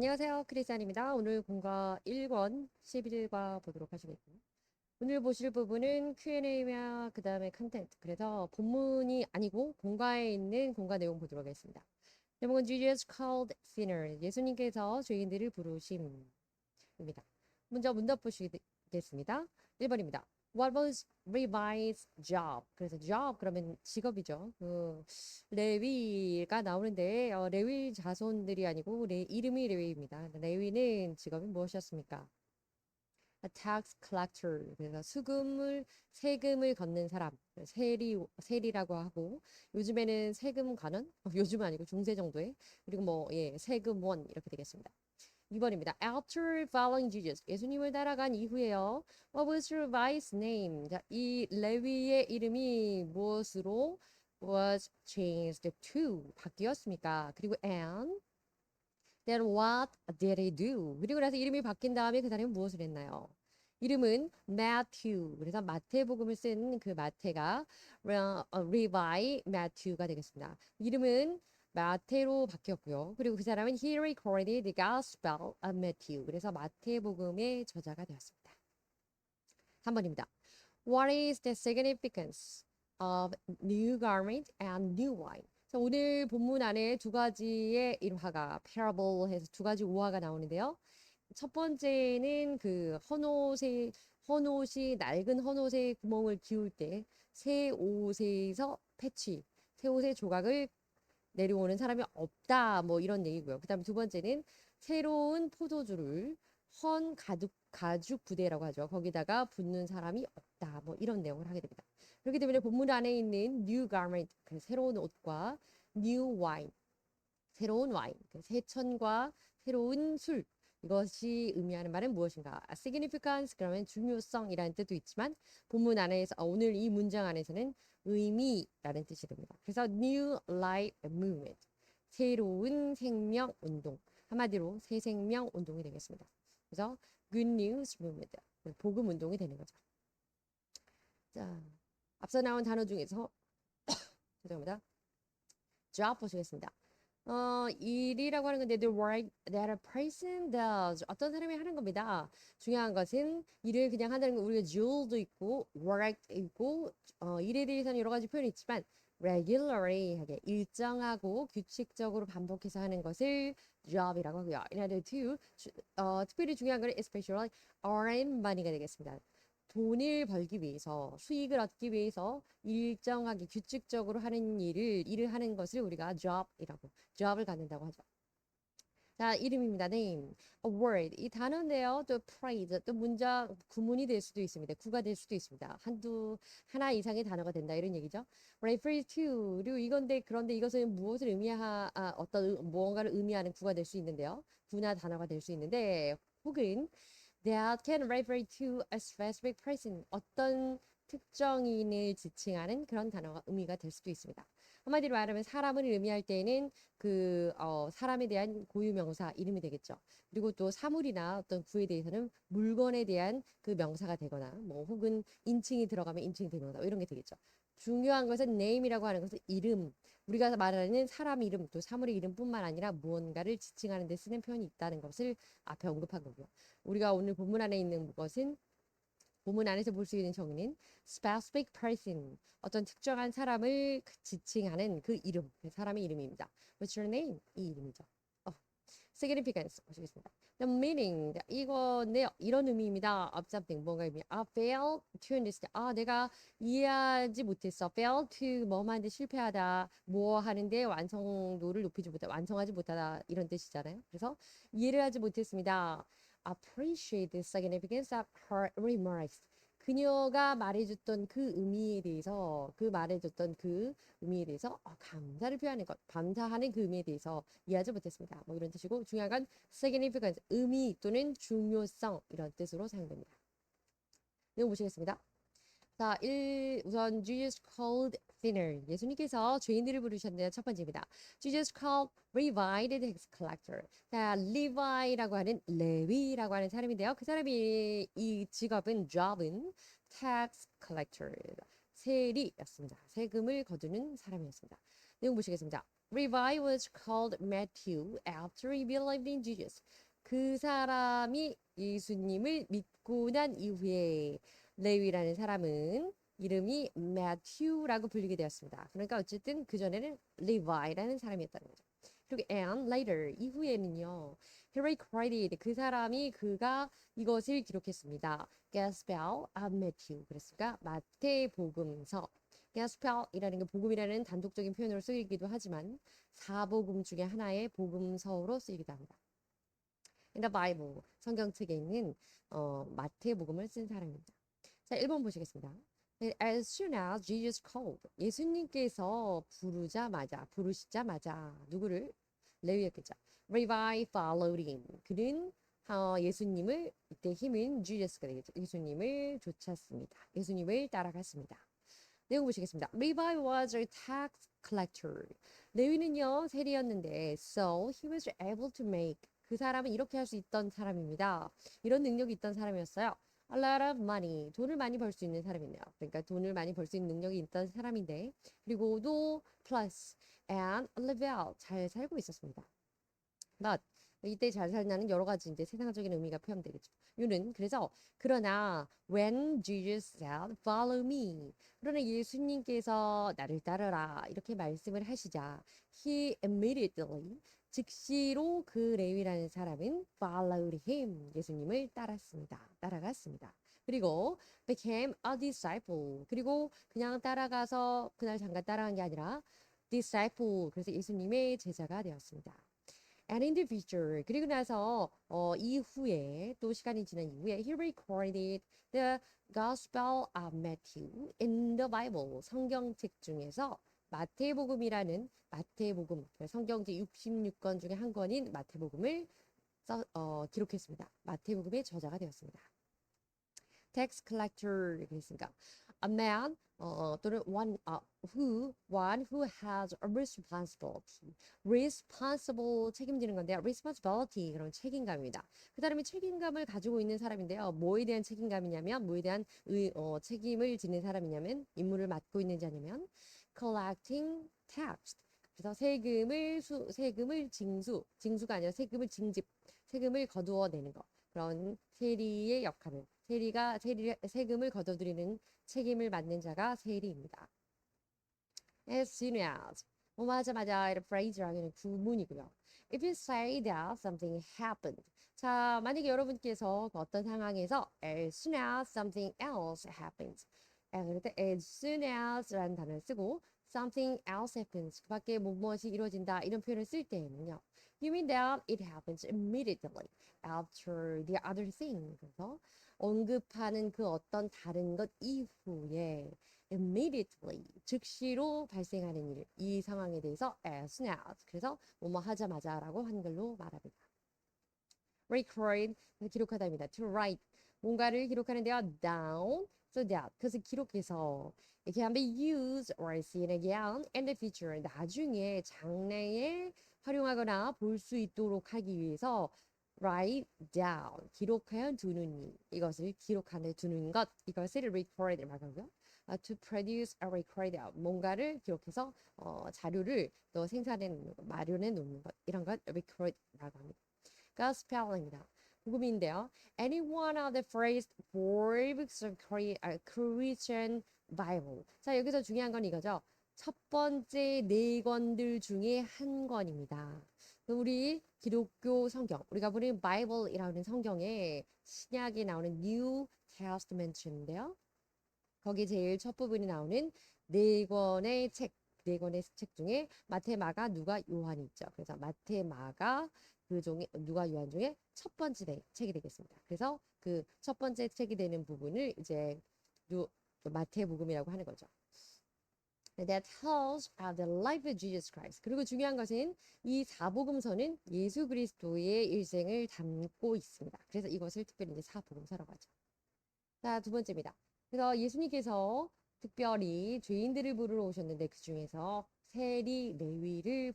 안녕하세요. 크리스안입니다. 오늘 공과 1권 11과 보도록 하시겠고요. 오늘 보실 부분은 Q&A와 그 다음에 컨텐트. 그래서 본문이 아니고 본가에 있는 공과 내용 보도록 하겠습니다. 제목은 Jesus called sinners. 예수님께서 죄인들을 부르심입니다. 먼저 문답 보시겠습니다. 1번입니다. What was Levi's job? 그래서 job 그러면 직업이죠. 레위가 나오는데 레위 자손들이 아니고 이름이 레위입니다. 레위는 직업이 무엇이었습니까? A tax collector. 그래서 세금을 걷는 사람. 세리라고 하고 요즘에는 세금 관원? 요즘은 아니고 중세 정도에 그리고 세금원 이렇게 되겠습니다. 2번입니다. After following Jesus. 예수님을 따라간 이후에요. What was Levi's name? 자, 이 레위의 이름이 무엇으로 was changed to 바뀌었습니까? 그리고 and then what did he do? 그리고 나서 이름이 바뀐 다음에 그 사람이 무엇을 했나요? 이름은 Matthew. 그래서 마태복음을 쓴 그 마태가 Levi Matthew가 되겠습니다. 이름은 마태로 바뀌었고요. 그리고 그 사람은 he recorded the Gospel of Matthew. 그래서 마태복음의 저자가 되었습니다. 3번입니다. What is the significance of new garment and new wine? 자, 오늘 본문 안에 두 가지의 일화가 parable 해서 두 가지 오화가 나오는데요. 첫 번째는 그 헌옷이 낡은 헌옷에 구멍을 기울 때 새 옷에서 새 옷의 조각을 내려오는 사람이 없다 뭐 이런 얘기고요. 그다음에 두 번째는 새로운 포도주를 가죽 부대라고 하죠. 거기다가 붓는 사람이 없다 뭐 이런 내용을 하게 됩니다. 그렇기 때문에 본문 안에 있는 new garment 그 새로운 옷과 new wine 새로운 와인 그 새천과 새로운 술 이것이 의미하는 말은 무엇인가? significance 그러면 중요성이라는 뜻도 있지만 본문 안에서 오늘 이 문장 안에서는 의미라는 뜻이 됩니다. 그래서 new life movement 새로운 생명 운동 한마디로 새 생명 운동이 되겠습니다. 그래서 good news movement 복음 운동이 되는 거죠. 자, 앞서 나온 단어 중에서 죄송합니다. job 보시겠습니다. 일이라고 하는 건데 the work that a person does 어떤 사람이 하는 겁니다. 중요한 것은 일을 그냥 한다는 거 우리가 do도 있고 work도 있고 일에 대해서는 여러 가지 표현이 있지만 regularly 하게 일정하고 규칙적으로 반복해서 하는 것을 job이라고 하고요. In order to 특별히 중요한 것은 especially earn money가 되겠습니다. 돈을 벌기 위해서 수익을 얻기 위해서 일정하게 규칙적으로 하는 일을 하는 것을 우리가 job을 갖는다고 하죠. 자, 이름입니다. name, a word. 이 단어인데요. 또 phrase, 또 문장, 구문이 될 수도 있습니다. 구가 될 수도 있습니다. 하나 이상의 단어가 된다. 이런 얘기죠. refer to, 그리고 그런데 이것은 무엇을 무언가를 의미하는 구가 될 수 있는데요. 구나 단어가 될 수 있는데, 혹은 that can refer to a specific person. 어떤 특정인을 지칭하는 그런 단어가 의미가 될 수도 있습니다. 한마디로 말하면 사람을 의미할 때는 사람에 대한 고유명사 이름이 되겠죠. 그리고 또 사물이나 어떤 구에 대해서는 물건에 대한 그 명사가 되거나 뭐 혹은 인칭이 들어가면 인칭 대명사 이런 게 되겠죠. 중요한 것은 name이라고 하는 것은 이름. 우리가 말하는 사람 이름 또 사물의 이름뿐만 아니라 무언가를 지칭하는 데 쓰는 표현이 있다는 것을 앞에 언급한 거고요. 우리가 오늘 본문 안에 있는 것은 본문 안에서 볼 수 있는 정의는 specific person, 어떤 특정한 사람을 지칭하는 그 이름, 그 사람의 이름입니다. What's your name? 이 이름이죠. significance 보시겠습니다. The meaning, 이런 의미입니다. of something, 뭔가 의미. fail to understand. 내가 이해하지 못했어. fail to 뭐뭐 하는데 실패하다. 뭐 하는데 완성하지 못하다. 이런 뜻이잖아요. 그래서 이해를 하지 못했습니다. appreciate the significance of her remarks. 그녀가 말해줬던 그 의미에 대해서 감사를 표하는 것, 감사하는 그 의미에 대해서 이해하지 못했습니다. 뭐 이런 뜻이고 중요한 건 significance, 의미 또는 중요성 이런 뜻으로 사용됩니다. 내용 보시겠습니다. 자, 우선 Jesus called sinner. 예수님께서 죄인들을 부르셨는데 첫 번째입니다. Jesus called Levi the tax collector. 자, Levi라고 하는 레위라고 하는 사람인데요. 그 사람이 이 job은 tax collector. 세리였습니다. 세금을 거두는 사람이었습니다. 내용 보시겠습니다. Levi was called Matthew after he believed in Jesus. 그 사람이 예수님을 믿고 난 이후에 레위라는 사람은 이름이 Matthew라고 불리게 되었습니다. 그러니까 어쨌든 그전에는 Levi라는 사람이었다는 거죠. 그리고 and later 이후에는요. He recorded 그 사람이 그가 이것을 기록했습니다. Gospel of Matthew 그랬으니까 마태복음서 Gospel이라는 게 복음이라는 단독적인 표현으로 쓰이기도 하지만 사복음 중에 하나의 복음서로 쓰이기도 합니다. In the Bible 성경책에 있는 마태복음을 쓴 사람입니다. 자, 1번 보시겠습니다. As soon as Jesus called 예수님께서 부르시자마자 누구를? 레위였겠죠. Levi followed him. 그는 예수님을 이때 힘은 Jesus가 되겠죠. 예수님을 쫓았습니다. 예수님을 따라갔습니다. 내용 보시겠습니다. Levi was a tax collector. 레위는요 세리였는데, so he was able to make. 그 사람은 이렇게 할 수 있던 사람입니다. 이런 능력이 있던 사람이었어요. A lot of money. 돈을 많이 벌 수 있는 사람이네요. 그러니까 돈을 많이 벌 수 있는 능력이 있던 사람인데, 그리고도 plus and live out. 잘 살고 있었습니다. But 이때 잘 살다는 여러 가지 이제 세상적인 의미가 포함되겠죠. 유는 그래서 그러나 when Jesus said follow me 그러나 예수님께서 나를 따르라 이렇게 말씀을 하시자 he immediately 즉시로 그 레위라는 사람은 followed him 예수님을 따라갔습니다. 그리고 became a disciple 그리고 그냥 따라가서 그날 잠깐 따라간 게 아니라 disciple 그래서 예수님의 제자가 되었습니다. And in the future 그리고 나서 이후에 또 시간이 지난 이후에 he recorded the Gospel of Matthew in the Bible 성경책 중에서 마태복음 성경책 66권 중에 한 권인 마태복음을 기록했습니다. 마태복음의 저자가 되었습니다. tax collector 그랬으니까 a man 또는 one who has a responsibility. responsible 책임지는 건데요. responsibility 그런 책임감입니다. 그 사람이 책임감을 가지고 있는 사람인데요. 뭐에 대한 책임감이냐면 뭐에 대한 책임을 지는 사람이냐면 임무를 맡고 있는 자냐면 collecting tax. 그래서 세금을 징수가 아니라 세금을 징집, 세금을 거두어내는 것. 그런 세리의 역할을 세금을 거둬들이는 책임을 맡는 자가 세리입니다. As soon as 뭐 하자마자 이런 phrase라는 구문이고요. If you say that something happened. 자, 만약에 여러분께서 어떤 상황에서 as soon as something else happens. 그럴 때 as soon as라는 단어를 쓰고 something else happens. 그 밖에 무엇이 이루어진다 이런 표현을 쓸 때에는요. You mean that it happens immediately after the other thing. 그래서 언급하는 그 어떤 다른 것 이후에 immediately 즉시로 발생하는 일, 이 상황에 대해서 as soon as 그래서 뭐뭐 하자마자라고 한글로 말합니다. record 기록하다입니다. to write 뭔가를 기록하는데요. down so that 그래서 기록해서 it can be used or seen again in the future 나중에 장래에 활용하거나 볼 수 있도록 하기 위해서 write down 기록하여 두는 이것을 기록하여 두는 것 이것을 record 말하고요. to produce a record 뭔가를 기록해서 자료를 또 생산해 놓는 것, 마련해 놓는 것 이런 것 record라고 합니다. Gospel입니다. 복음인데요. Any one of the first four books of Christian Bible. 자, 여기서 중요한 건 이거죠. 첫 번째 네 권들 중에 한 권입니다. 우리 기독교 성경, 우리가 부르는 바이블이라는 성경에 신약에 나오는 New Testament인데요. 거기 제일 첫 부분이 나오는 네 권의 책 중에 마태, 마가, 누가, 요한이 있죠. 그래서 마태, 마가, 그 중에 누가, 요한 중에 첫 번째 책이 되겠습니다. 그래서 그 첫 번째 책이 되는 부분을 이제 마태복음이라고 하는 거죠. That tells of the life of Jesus Christ. 그리고 중요한 것은 이 사복음서는 예수 그리스도의 일생을 담고 있습니다. 그래서 이것을 특별히 이제 사복음서라고 하죠. 자, 두 번째입니다. 그래서 예수님께서 특별히 죄인들을 부르러 오셨는데 그 중에서 레위를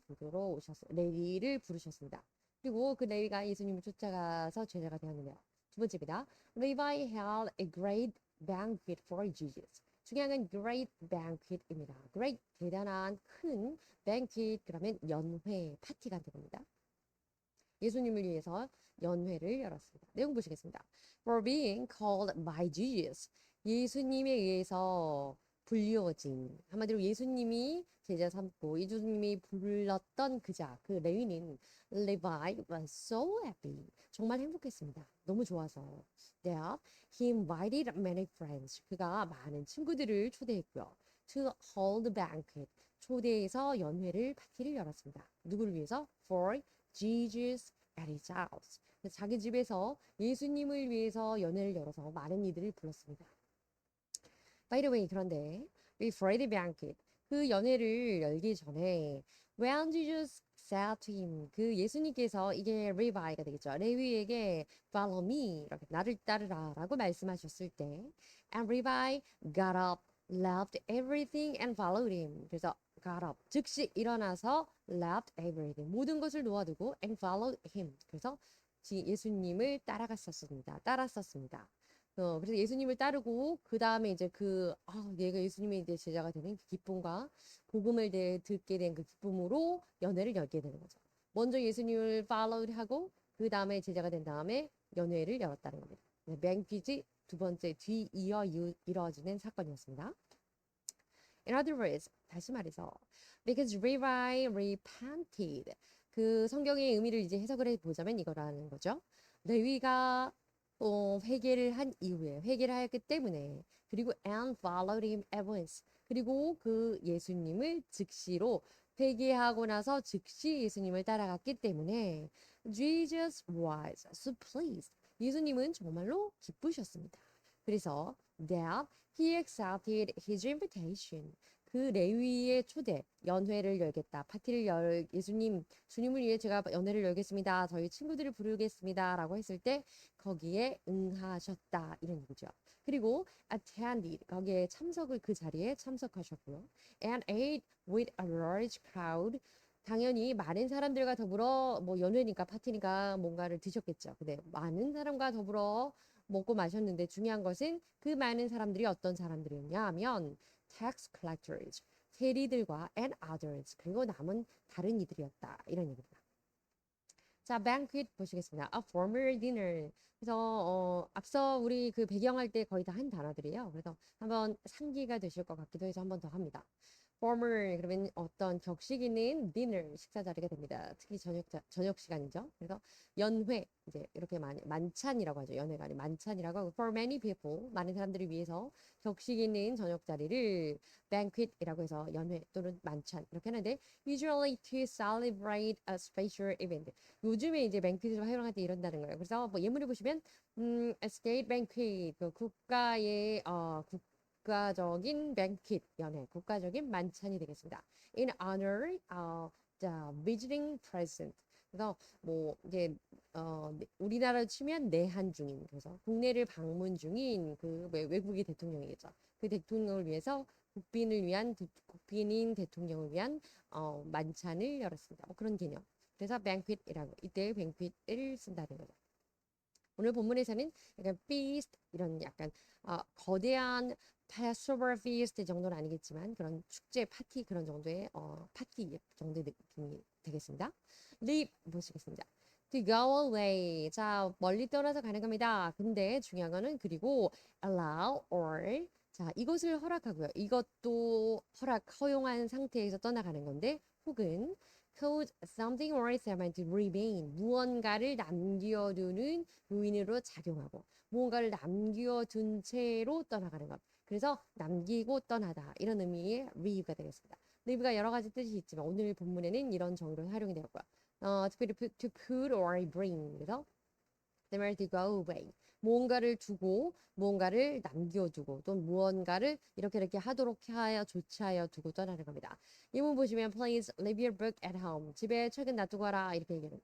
부르셨습니다. 그리고 그 레위가 예수님을 쫓아가서 제자가 되었는데요. 두 번째입니다. Levi held a great banquet for Jesus. 중요한 건 great banquet입니다. great 대단한 큰 banquet 그러면 연회 파티가 되겁니다. 예수님을 위해서 연회를 열었습니다. 내용 보시겠습니다. For being called by Jesus. 예수님에 의해서 불리워진 한마디로 예수님이 제자 삼고 예수님이 불렀던 그자 그 레위는 Levi was so happy. 정말 행복했습니다. 너무 좋아서. That he invited many friends. 그가 많은 친구들을 초대했고요. To hold a banquet. 초대해서 연회를 파티를 열었습니다. 누구를 위해서? For Jesus at his house. 자기 집에서 예수님을 위해서 연회를 열어서 많은 이들을 불렀습니다. By the way, 그런데 before the banquet, 그 연회를 열기 전에 when Jesus said to him, 그 예수님께서 이게 레위가 되겠죠. 레위에게 follow me, 이렇게 나를 따르라라고 말씀하셨을 때 and Levi got up, left everything and followed him. 그래서 got up, 즉시 일어나서 left everything, 모든 것을 놓아두고 and followed him. 그래서 예수님을 따랐었습니다. 그래서 예수님을 따르고 그 다음에 이제 얘가 예수님의 이제 제자가 되는 그 기쁨과 복음을 듣게 된 그 기쁨으로 연회를 열게 되는 거죠. 먼저 예수님을 followed 하고 그 다음에 제자가 된 다음에 연회를 열었다는 겁니다. 뱅퀴지 두 번째 뒤이어 이루어지는 사건이었습니다. In other words, 다시 말해서 because Levi repented. 그 성경의 의미를 이제 해석을 해보자면 이거라는 거죠. 레위가 회개를 한 이후에 회개를 하였기 때문에 그리고 and followed him at once. 그리고 그 예수님을 즉시로 회개하고 나서 즉시 예수님을 따라갔기 때문에 Jesus was so pleased. 예수님은 정말로 기쁘셨습니다. 그래서 that he accepted his invitation. 그 레위의 초대, 연회를 열겠다. 주님을 위해 제가 연회를 열겠습니다. 저희 친구들을 부르겠습니다. 라고 했을 때 거기에 응하셨다. 이런 얘기죠. 그리고 attended, 거기에 그 자리에 참석하셨고요. And ate with a large crowd. 당연히 많은 사람들과 더불어 연회니까 파티니까 뭔가를 드셨겠죠. 근데 많은 사람과 더불어 먹고 마셨는데 중요한 것은 그 많은 사람들이 어떤 사람들이었냐 하면 tax collectors, 세리들과 and others, 그리고 남은 다른 이들이었다. 이런 얘기입니다. 자, banquet 보시겠습니다. A formal dinner. 그래서 앞서 우리 그 배경할 때 거의 다 한 단어들이에요. 그래서 한번 상기가 되실 것 같기도 해서 한번 더 합니다. formal 그러면 어떤 격식 있는 dinner 식사 자리가 됩니다. 특히 저녁 시간이죠. 그래서 연회 이제 이렇게 만찬이라고 하죠. 연회가 아니라 만찬이라고 하고 for many people 많은 사람들을 위해서 격식 있는 저녁 자리를 banquet이라고 해서 연회 또는 만찬 이렇게 하는데 usually to celebrate a special event. 요즘에 이제 banquet을 활용할 때 이런다는 거예요. 그래서 예문을 보시면 state banquet 그 국가적인 banquet, 연회, 국가적인 만찬이 되겠습니다. In honor of the visiting president. 그래서 이제 우리나라로 치면 내한 중인, 그래서 국내를 방문 중인 그 외국의 대통령이겠죠. 그 대통령을 위해서 국빈인 대통령을 위한 만찬을 열었습니다. 그런 개념. 그래서 banquet이라고 이때 banquet을 쓴다는 거죠. 오늘 본문에서는 약간 feast 이런 약간 거대한 Passover feast 정도는 아니겠지만 그런 축제 파티 그런 정도의 파티 정도의 느낌이 되겠습니다. leave 보시겠습니다. To go away. 자, 멀리 떠나서 가는 겁니다. 근데 중요한 거는 그리고 allow or 자, 이것을 허락하고요. 이것도 허용한 상태에서 떠나가는 건데 혹은 cause something or someone to remain 무언가를 남겨두는 요인으로 작용하고 무언가를 남겨둔 채로 떠나가는 것. 그래서 남기고 떠나다 이런 의미의 leave가 되겠습니다. leave가 여러 가지 뜻이 있지만 오늘 본문에는 이런 정의로 활용이 되었고요. to put or bring 그래서 그다음에 to go away 무언가를 두고 무언가를 남겨두고 또 무언가를 이렇게 하도록 하여 조치하여 두고 떠나는 겁니다. 예문 보시면 please leave your book at home 집에 책은 놔두고 가라 이렇게 얘기하는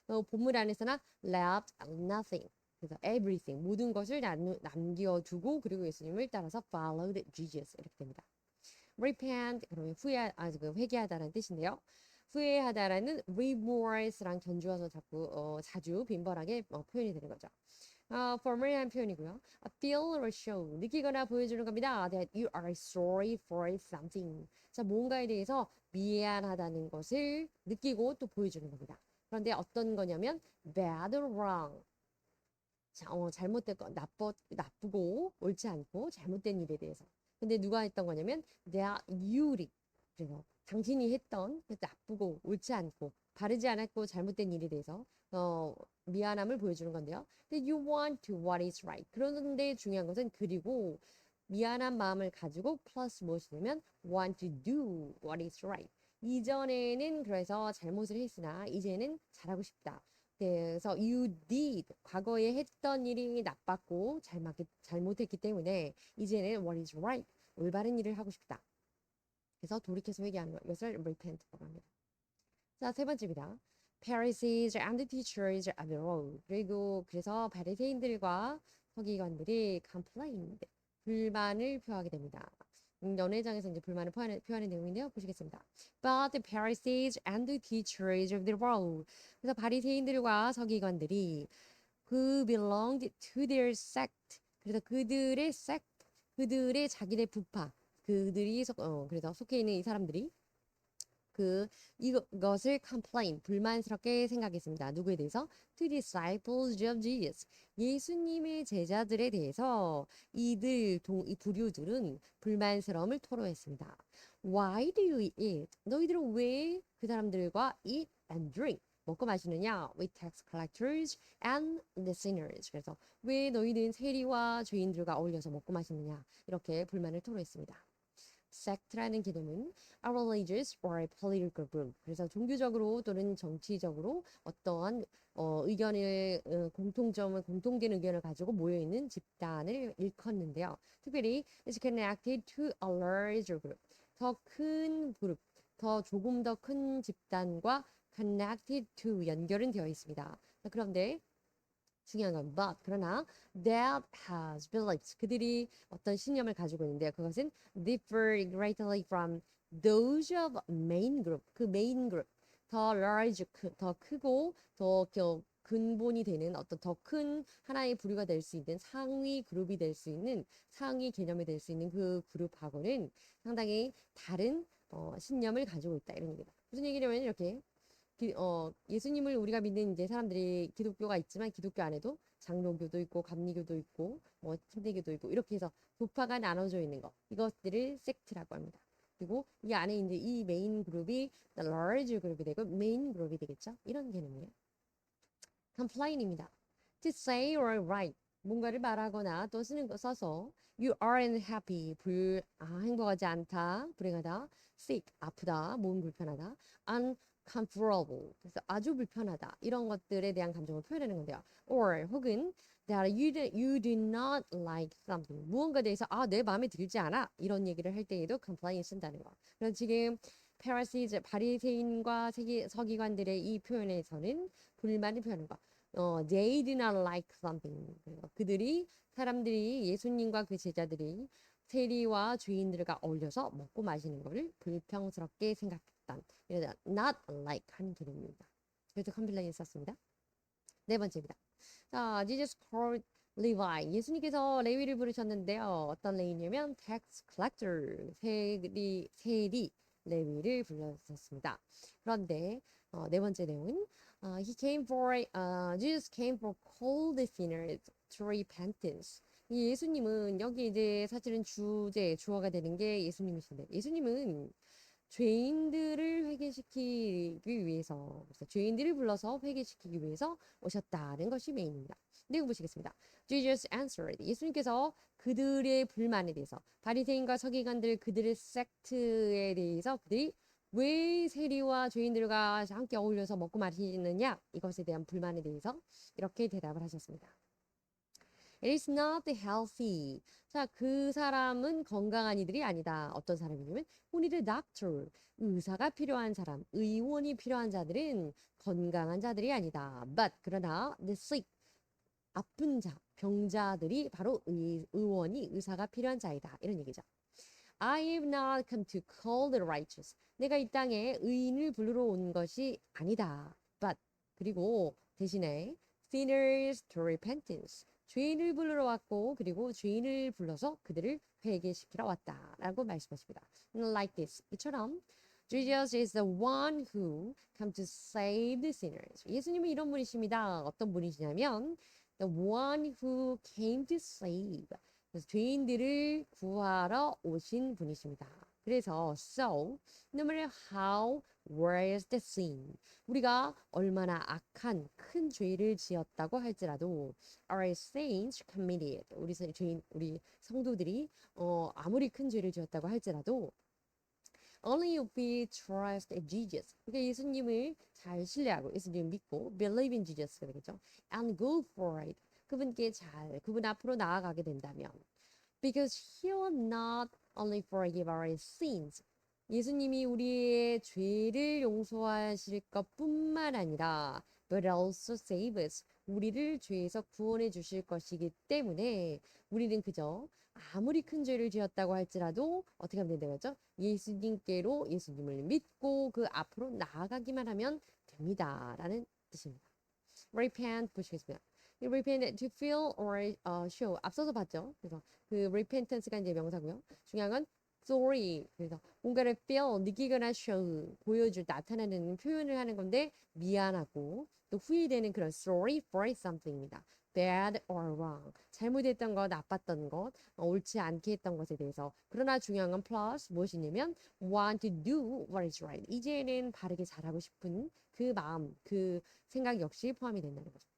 거고 본문 안에서는 left nothing 그래서 everything 모든 것을 남겨두고 그리고 예수님을 따라서 followed Jesus 이렇게 됩니다. repent 그러면 회개하다라는 뜻인데요. 후회하다라는 remorse랑 견주어서 자주 빈번하게 표현이 되는 거죠. formal한 표현이고요. feel or show, 느끼거나 보여주는 겁니다. That you are sorry for something. 자, 뭔가에 대해서 미안하다는 것을 느끼고 또 보여주는 겁니다. 그런데 어떤 거냐면 bad or wrong. 자, 잘못된 거, 나쁘고 옳지 않고 잘못된 일에 대해서. 근데 누가 했던 거냐면 that you did. 그래서 당신이 했던 나쁘고 옳지 않고 바르지 않았고 잘못된 일에 대해서 미안함을 보여주는 건데요. 근데 you want to what is right. 그런데 중요한 것은 그리고 미안한 마음을 가지고 플러스 무엇이냐면 want to do what is right. 이전에는 그래서 잘못을 했으나 이제는 잘하고 싶다. 그래서 you did 과거에 했던 일이 나빴고 잘못했기 때문에 이제는 what is right 올바른 일을 하고 싶다. 그래서 돌이켜서 회개하는 것 이것을 repent라고 합니다. 자, 세 번째입니다. Pharisees and the teachers of the law. 그리고 그래서 바리새인들과 서기관들이 complained 불만을 표하게 됩니다. 연회장에서 이제 불만을 표하는 내용인데요. 보시겠습니다. But the Pharisees and the teachers of the law. 그래서 바리새인들과 서기관들이 who belonged to their sect. 그래서 그들의 sect, 그들의 자기네 부파, 그래서 속해 있는 이 사람들이 이것을 complain, 불만스럽게 생각했습니다. 누구에 대해서? To disciples of Jesus. 예수님의 제자들에 대해서 이 부류들은 불만스러움을 토로했습니다. Why do you eat? 너희들은 왜 그 사람들과 eat and drink? 먹고 마시느냐? With tax collectors and the sinners. 그래서 왜 너희들은 세리와 죄인들과 어울려서 먹고 마시느냐? 이렇게 불만을 토로했습니다. sect라는 개념은 a religious or a political group. 그래서 종교적으로 또는 정치적으로 어떠한 공통된 의견을 가지고 모여있는 집단을 일컫는데요. 특별히 is connected to a larger group. 더 큰 그룹, 조금 더 큰 집단과 connected to 연결은 되어 있습니다. 그런데 중요한 건 그러나 that has beliefs 그들이 어떤 신념을 가지고 있는데 그것은 differ greatly from those of main group 그 main group 더 large 더 크고 더 근본이 되는 어떤 더 큰 하나의 부류가 될 수 있는 상위 그룹이 될 수 있는 상위 개념이 될 수 있는 그 그룹하고는 상당히 다른 신념을 가지고 있다 이런 얘기다. 무슨 얘기냐면 이렇게 예수님을 우리가 믿는 이제 사람들이 기독교가 있지만 기독교 안에도 장로교도 있고 감리교도 있고 뭐 침대교도 있고 이렇게 해서 교파가 나눠져 있는 거 이것들을 섹트라고 합니다. 그리고 이 안에 이제 이 메인 그룹이 the large 그룹이 되고 메인 그룹이 되겠죠. 이런 개념이에요. complain입니다. to say or write 뭔가를 말하거나 또 써서 you aren't happy 행복하지 않다 불행하다 sick 아프다 몸 불편하다 uncomfortable 그래서 아주 불편하다 이런 것들에 대한 감정을 표현하는 건데요. or 혹은 that you do not like something 무언가에 대해서 내 마음에 들지 않아 이런 얘기를 할 때에도 complain 쓴다는 거. 그래서 지금 Pharisees 바리새인과 서기관들의 이 표현에서는 불만을 표하는 거. they do not like something. 사람들이 예수님과 그 제자들이 세리와 죄인들과 어울려서 먹고 마시는 것을 불평스럽게 생각했던. not like 하는 개념입니다. 그래서 컴플레인 썼습니다. 네 번째입니다. 자, Jesus called Levi. 예수님께서 레위를 부르셨는데요. 어떤 레위냐면 tax collector, 세리 레위를 불렀었습니다. 그런데 네 번째 내용은 Jesus came for called sinners to repentance. 예수님은 여기 이제 사실은 주어가 되는 게 예수님이신데 예수님은 죄인들을 회개시키기 위해서 그래서 죄인들을 불러서 회개시키기 위해서 오셨다는 것이 메인입니다. 내용 보시겠습니다. Jesus answered. 예수님께서 그들의 불만에 대해서 바리새인과 서기관들 그들의 섹트에 대해서 그들이 왜 세리와 죄인들과 함께 어울려서 먹고 마시느냐 이것에 대한 불만에 대해서 이렇게 대답을 하셨습니다. It is not healthy. 자, 그 사람은 건강한 이들이 아니다. 어떤 사람이냐면 We need a doctor. 의사가 필요한 사람, 의원이 필요한 자들은 건강한 자들이 아니다. But 그러나 the sick, 아픈 자, 병자들이 바로 의사가 필요한 자이다. 이런 얘기죠. I have not come to call the righteous. 내가 이 땅에 의인을 부르러 온 것이 아니다. But 그리고 대신에 sinners to repentance. 죄인을 부르러 왔고 그리고 죄인을 불러서 그들을 회개시키러 왔다라고 말씀하십니다. Like this. 이처럼 Jesus is the one who come to save the sinners. 예수님은 이런 분이십니다. 어떤 분이시냐면 the one who came to save. 그래서 죄인들을 구하러 오신 분이십니다. 그래서 so no matter how worse the sin, 우리가 얼마나 악한 큰 죄를 지었다고 할지라도 our saints committed, 우리 성도들이 아무리 큰 죄를 지었다고 할지라도 only if we trust in Jesus. 그러니까 예수님을 잘 신뢰하고 예수님을 믿고 believe in Jesus가 되겠죠. And go for it. 그분 앞으로 나아가게 된다면 because he will not only forgive our sins. 예수님이 우리의 죄를 용서하실 것뿐만 아니라 but also save us. 우리를 죄에서 구원해 주실 것이기 때문에 우리는 그저 아무리 큰 죄를 지었다고 할지라도 어떻게 하면 된다고 했죠? 예수님께로 예수님을 믿고 그 앞으로 나아가기만 하면 됩니다. 라는 뜻입니다. repent 보시겠습니다. repent to feel or show 앞서서 봤죠. 그래서 그 repentance가 이제 명사고요. 중요한 건 sorry. 그래서 뭔가를 feel 느끼거나 show 보여줄 나타내는 표현을 하는 건데 미안하고 또 후회되는 그런 sorry for something입니다. bad or wrong 잘못했던 것, 나빴던 것, 옳지 않게 했던 것에 대해서. 그러나 중요한 건 plus 무엇이냐면 want to do what is right. 이제는 바르게 잘하고 싶은 그 마음, 그 생각 역시 포함이 된다는 거죠.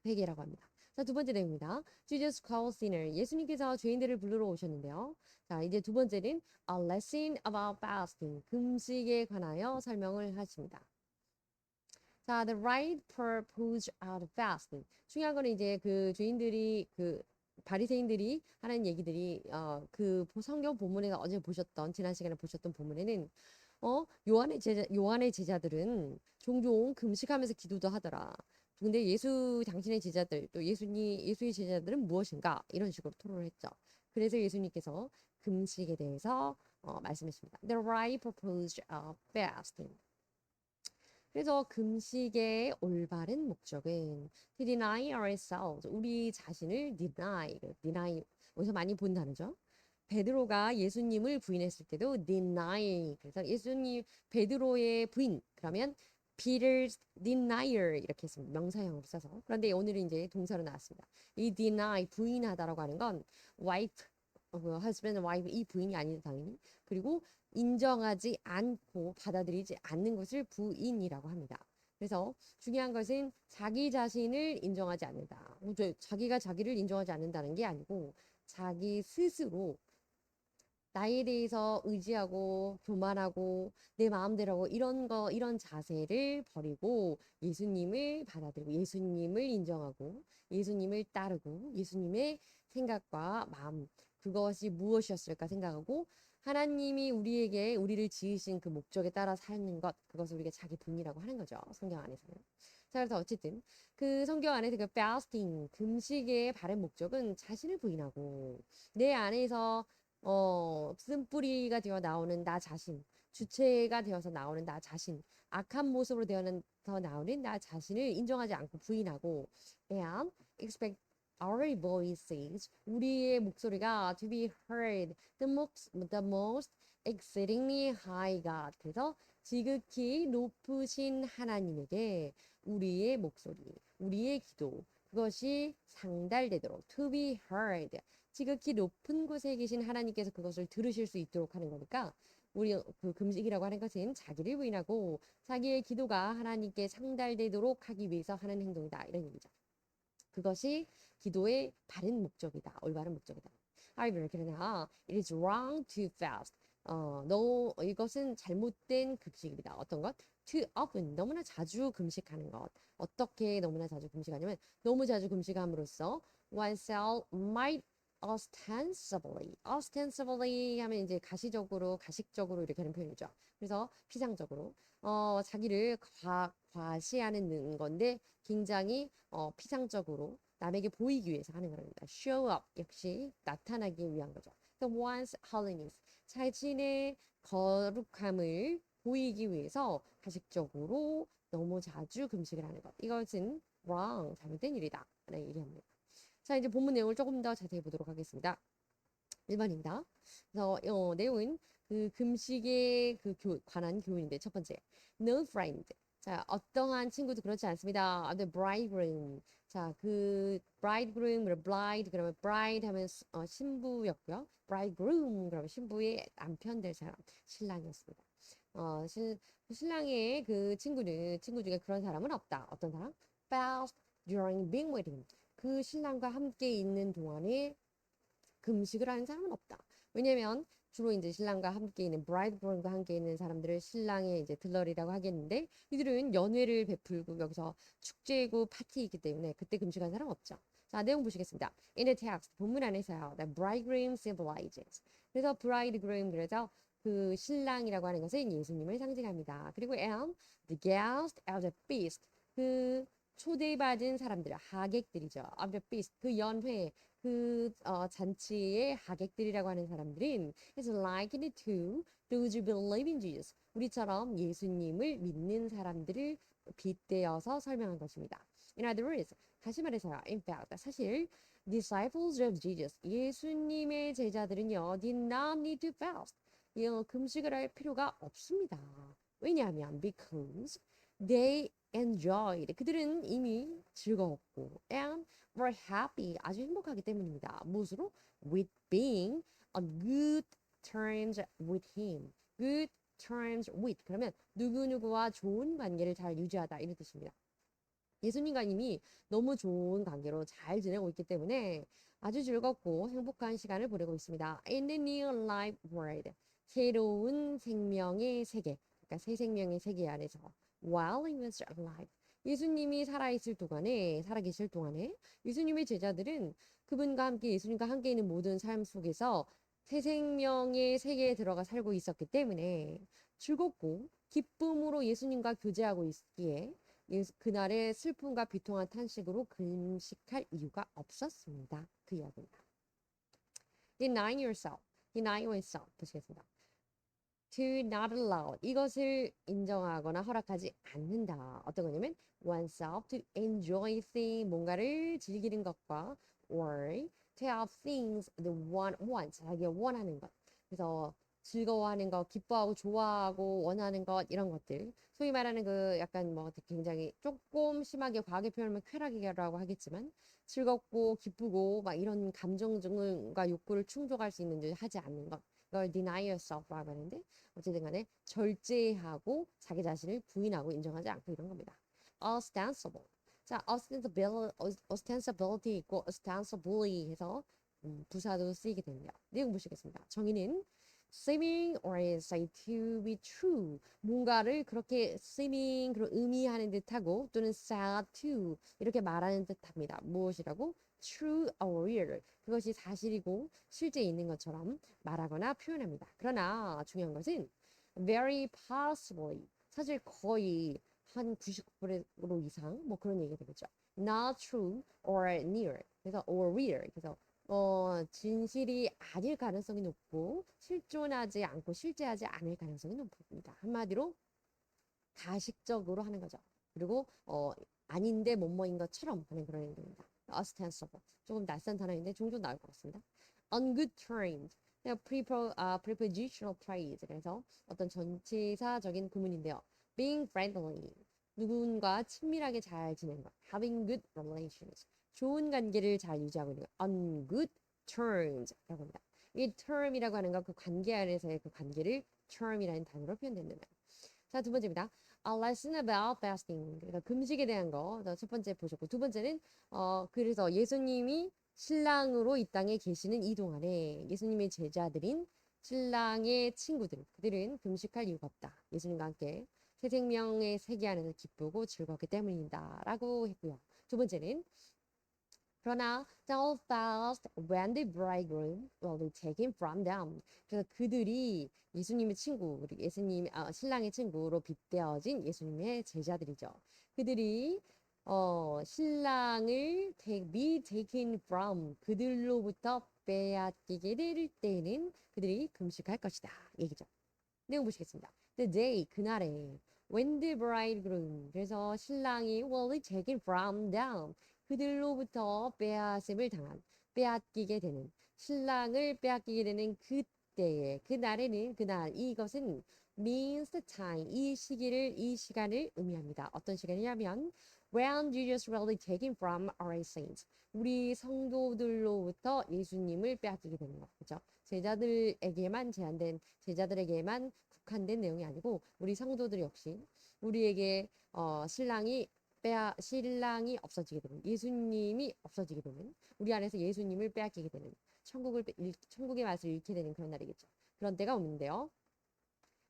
회개라고 합니다. 자, 두 번째 내용입니다. Jesus calls sinner. 예수님께서 죄인들을 부르러 오셨는데요. 자, 이제 두 번째는 a lesson about fasting. 금식에 관하여 설명을 하십니다. 자, the right purpose of fasting. 중요한 거는 이제 그 죄인들이 바리새인들이 하는 얘기들이 그 성경 본문에서 어제 보셨던 지난 시간에 보셨던 본문에는 요한의 제자들은 종종 금식하면서 기도도 하더라. 근데 당신의 제자들, 또 예수의 제자들은 무엇인가? 이런 식으로 토론을 했죠. 그래서 예수님께서 금식에 대해서 말씀했습니다. The right purpose of fasting. 그래서 금식의 올바른 목적은 to deny ourselves, 우리 자신을 deny, 어디서 많이 본 단어죠. 베드로가 예수님을 부인했을 때도 deny, 그래서 베드로의 부인, 그러면 Peter's denier 이렇게 했습니다. 명사형으로 써서. 그런데 오늘은 이제 동사로 나왔습니다. 이 deny, 부인하다라고 하는 건 wife, husband, wife 이 부인이 아니다 당연히. 그리고 인정하지 않고 받아들이지 않는 것을 부인이라고 합니다. 그래서 중요한 것은 자기 자신을 인정하지 않는다. 자기가 자기를 인정하지 않는다는 게 아니고 자기 스스로 나에 대해서 의지하고 교만하고 내 마음대로 하고 이런 자세를 버리고 예수님을 받아들이고 예수님을 인정하고 예수님을 따르고 예수님의 생각과 마음 그것이 무엇이었을까 생각하고 하나님이 우리를 지으신 그 목적에 따라 사는 것 그것을 우리가 자기 분이라고 하는 거죠. 성경 안에서는. 자, 그래서 어쨌든 그 성경 안에서 그 fasting 금식의 바른 목적은 자신을 부인하고 내 안에서 쓴뿌리가 되어 나오는 나 자신, 주체가 되어서 나오는 나 자신, 악한 모습으로 되어서 나오는 나 자신을 인정하지 않고 부인하고 and expect our voices, 우리의 목소리가 to be heard, the most exceedingly high God. 그래서 지극히 높으신 하나님에게 우리의 목소리, 우리의 기도, 그것이 상달되도록 to be heard. 지극히 높은 곳에 계신 하나님께서 그것을 들으실 수 있도록 하는 거니까 우리 그 금식이라고 하는 것은 자기를 부인하고 자기의 기도가 하나님께 상달되도록 하기 위해서 하는 행동이다. 이런 얘기죠. 그것이 기도의 바른 목적이다. 올바른 목적이다. However, 그러나 it is wrong to fast. 이것은 잘못된 금식입니다. 어떤 것? Too often, 너무나 자주 금식하는 것. 어떻게 너무나 자주 금식하냐면 너무 자주 금식함으로써 oneself might ostensibly 하면 이제 가식적으로 이렇게 하는 표현이죠. 그래서 피상적으로 자기를 과시하는 건데 굉장히 피상적으로 남에게 보이기 위해서 하는 겁니다. show up 역시 나타나기 위한 거죠. So one's holiness 자신의 거룩함을 보이기 위해서 가식적으로 너무 자주 금식을 하는 것. 이것은 wrong 잘못된 일이다. 라는 얘기합니다. 자, 이제 본문 내용을 조금 더 자세히 보도록 하겠습니다. 1번입니다. 그래서 내용은 그 금식에 관한 교훈인데 첫 번째, no friend. 자, 어떠한 친구도 그렇지 않습니다. The bridegroom. 자, 그 bridegroom, bride 그러면 bride 하면 신부였고요. bridegroom 그러면 신부의 남편 될 사람, 신랑이었습니다. 신랑의 그 친구 중에 그런 사람은 없다. 어떤 사람? fast during being with him. 그 신랑과 함께 있는 동안에 금식을 하는 사람은 없다. 왜냐면 주로 이제 신랑과 함께 있는 브라이드그룸과 함께 있는 사람들을 신랑의 이제 들러리라고 하겠는데 이들은 연회를 베풀고 여기서 축제고 파티이기 때문에 그때 금식한 사람 없죠. 자, 내용 보시겠습니다. In the text 본문 안에서요. The bridegroom symbolizes. 그래서 bridegroom 그래서 그 신랑이라고 하는 것은 예수님을 상징합니다. 그리고 and the guest of the feast 그 초대받은 사람들, 하객들이죠. of the feast 그 연회 잔치의 하객들이라고 하는 사람들은 is likened to those who believe in Jesus. 우리처럼 예수님을 믿는 사람들을 빗대어서 설명한 것입니다. In other words, 다시 말해서요. In fact, 사실 disciples of Jesus, 예수님의 제자들은요, did not need to fast. 금식을 할 필요가 없습니다. 왜냐하면 because they enjoyed. 그들은 이미 즐거웠고 and were happy. 아주 행복하기 때문입니다. 무엇으로? With being on good terms with him. Good terms with. 그러면 누구누구와 좋은 관계를 잘 유지하다 이런 뜻입니다. 예수님과 이미 너무 좋은 관계로 잘 지내고 있기 때문에 아주 즐겁고 행복한 시간을 보내고 있습니다. In the new life world. 새로운 생명의 세계. 그러니까 새 생명의 세계 안에서 while he was alive. 예수님이 살아계실 동안에 예수님의 제자들은 그분과 함께 예수님과 함께 있는 모든 삶 속에서 새 생명의 세계에 들어가 살고 있었기 때문에 즐겁고 기쁨으로 예수님과 교제하고 있기에 그날의 슬픔과 비통한 탄식으로 금식할 이유가 없었습니다. 그 이야기입니다. Deny yourself. Deny oneself. 보시겠습니다. To not allow. 이것을 인정하거나 허락하지 않는다. 어떤 거냐면 oneself to enjoy things. 뭔가를 즐기는 것과 or to have things the one wants. 자기가 원하는 것. 그래서 즐거워하는 것, 기뻐하고 좋아하고 원하는 것 이런 것들. 소위 말하는 그 약간 뭐 굉장히 조금 심하게 과하게 표현하면 쾌락이라고 하겠지만 즐겁고 기쁘고 막 이런 감정과 욕구를 충족할 수 있는 일 하지 않는 것. 이걸 deny yourself라고 하는데 어쨌든 간에 절제하고 자기 자신을 부인하고 인정하지 않고 이런 겁니다. ostensible. 자, ostensibility 있고 ostensibly 해서 부사도 쓰이게 됩니다. 내용 보시겠습니다. 정의는 seeming or say to be true. 뭔가를 그렇게 seeming 그런 의미하는 듯하고 또는 said to 이렇게 말하는 듯합니다. 무엇이라고? true or real. 그것이 사실이고 실제 있는 것처럼 말하거나 표현합니다. 그러나 중요한 것은 very possibly 사실 거의 한 99% 이상 뭐 그런 얘기가 되겠죠. not true or near. 그래서 or real. 그래서 진실이 아닐 가능성이 높고 실존하지 않고 실제하지 않을 가능성이 높습니다. 한마디로 가식적으로 하는 거죠. 그리고 아닌데 뭐뭐인 것처럼 하는 그런 행동입니다. ostensible. 조금 낯선 단어인데 종종 나올 것 같습니다. on good terms. prepositional phrase. 그래서 어떤 전치사적인 구문인데요. being friendly. 누군가 친밀하게 잘 지내는 것. having good relations. 좋은 관계를 잘 유지하고 있는 것. on good terms. 라고 합니다. 이 term이라고 하는 것, 그 관계 안에서의 그 관계를 term이라는 단어로 표현된다. 자, 두 번째입니다. A lesson about fasting. 그래서 금식에 대한 거. 첫 번째 보셨고, 두 번째는, 그래서 예수님이 신랑으로 이 땅에 계시는 이 동안에 예수님의 제자들인 신랑의 친구들, 그들은 금식할 이유가 없다. 예수님과 함께 새 생명의 세계 안에서 기쁘고 즐겁기 때문이다. 라고 했고요. 두 번째는, 그러나 they'll fast when the bridegroom will be taken from them. 그래서 그들이 예수님의 친구, 우리 신랑의 친구로 빗대어진 예수님의 제자들이죠. 그들이 신랑을 be taken from 그들로부터 빼앗기게 될 때는 그들이 금식할 것이다. 얘기죠. 내용 보시겠습니다. The day 그날에 when the bridegroom 그래서 신랑이 will be taken from them 그들로부터 빼앗음을 당한, 빼앗기게 되는, 신랑을 빼앗기게 되는 그때에, 그날에는, 그날, 이것은 means the time, 이 시기를, 이 시간을 의미합니다. 어떤 시간이냐면, when Jesus really taken from our saints. 우리 성도들로부터 예수님을 빼앗기게 되는 것. 그죠? 제자들에게만 제한된, 제자들에게만 국한된 내용이 아니고, 우리 성도들 역시 우리에게 신랑이 없어지게 되는, 예수님이 없어지게 되는, 우리 안에서 예수님을 빼앗기게 되는, 천국의 맛을 잃게 되는 그런 날이겠죠. 그런 때가 오는데요.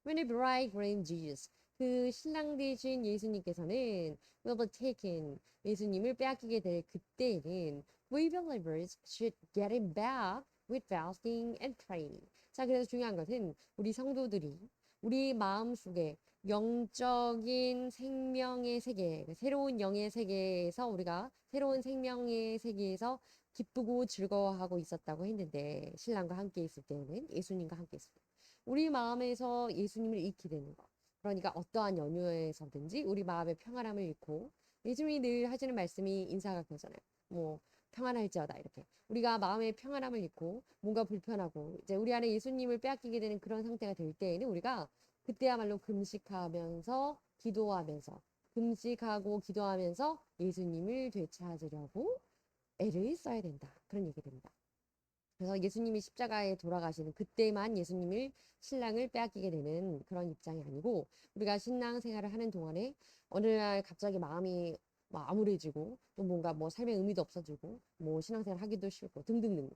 When the bridegroom Jesus, 그 신랑 되신 예수님께서는 will be taken, 예수님을 빼앗기게 될 그때에는 we believers should get him back with fasting and praying. 자, 그래서 중요한 것은 우리 성도들이 우리 마음속에 영적인 생명의 세계, 새로운 영의 세계에서 우리가 새로운 생명의 세계에서 기쁘고 즐거워하고 있었다고 했는데 신랑과 함께 있을 때는 예수님과 함께 있을 때 우리 마음에서 예수님을 잃게 되는 것. 그러니까 어떠한 연유에서든지 우리 마음의 평안함을 잃고 예수님이 늘 하시는 말씀이 인사가 그거잖아요. 뭐 평안할지어다 이렇게 우리가 마음의 평안함을 잃고 뭔가 불편하고 이제 우리 안에 예수님을 빼앗기게 되는 그런 상태가 될 때에는 우리가 그때야말로 금식하면서 기도하면서 금식하고 기도하면서 예수님을 되찾으려고 애를 써야 된다. 그런 얘기 됩니다. 그래서 예수님이 십자가에 돌아가시는 그때만 예수님을 신랑을 빼앗기게 되는 그런 입장이 아니고 우리가 신랑 생활을 하는 동안에 어느 날 갑자기 마음이 뭐 암울해지고 또 뭔가 뭐 삶의 의미도 없어지고 뭐 신앙생활 하기도 싫고 등등등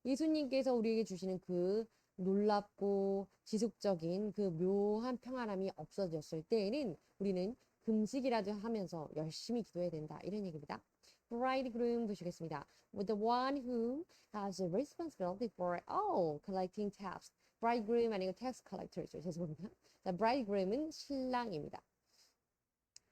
예수님께서 우리에게 주시는 그 놀랍고 지속적인 그 묘한 평안함이 없어졌을 때에는 우리는 금식이라도 하면서 열심히 기도해야 된다 이런 얘기입니다. bridegroom 보시겠습니다. With the one who has a responsibility for all collecting tax. bridegroom 아니고 tax collector죠. 죄송합니다. 자, bridegroom은 신랑입니다.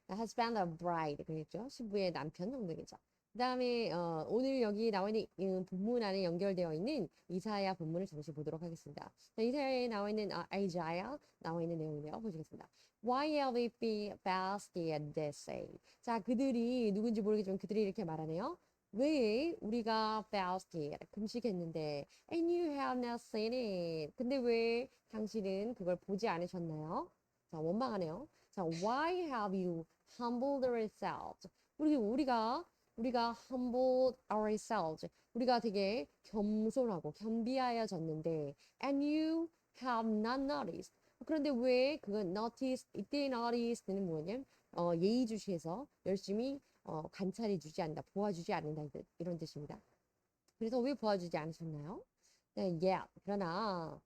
The husband of bride 그랬죠. 신부의 남편 정도겠죠. 그 다음에 오늘 여기 나와 있는 본문 안에 연결되어 있는 이사야 본문을 잠시 보도록 하겠습니다. 자, 이사야에 나와 있는 아이자야 나와 있는 내용인데요. 보시겠습니다. Why have we been fasted this day? 자, 그들이 누군지 모르겠지만 그들이 이렇게 말하네요. 왜 우리가 fasted 금식했는데 and you have not seen it. 근데 왜 당신은 그걸 보지 않으셨나요? 자, 원망하네요. 자, why have you humbled ourselves? 우리가 humbled ourselves. 우리가 되게 겸손하고 겸비하여졌는데 and you have not noticed. 그런데 왜 그건 notice 이때 notice는 뭐냐면 예의주시해서 열심히 관찰해주지 않는다, 보아주지 않는다 이런 뜻입니다. 그래서 왜 보아주지 않으셨나요? 네, yeah. 그러나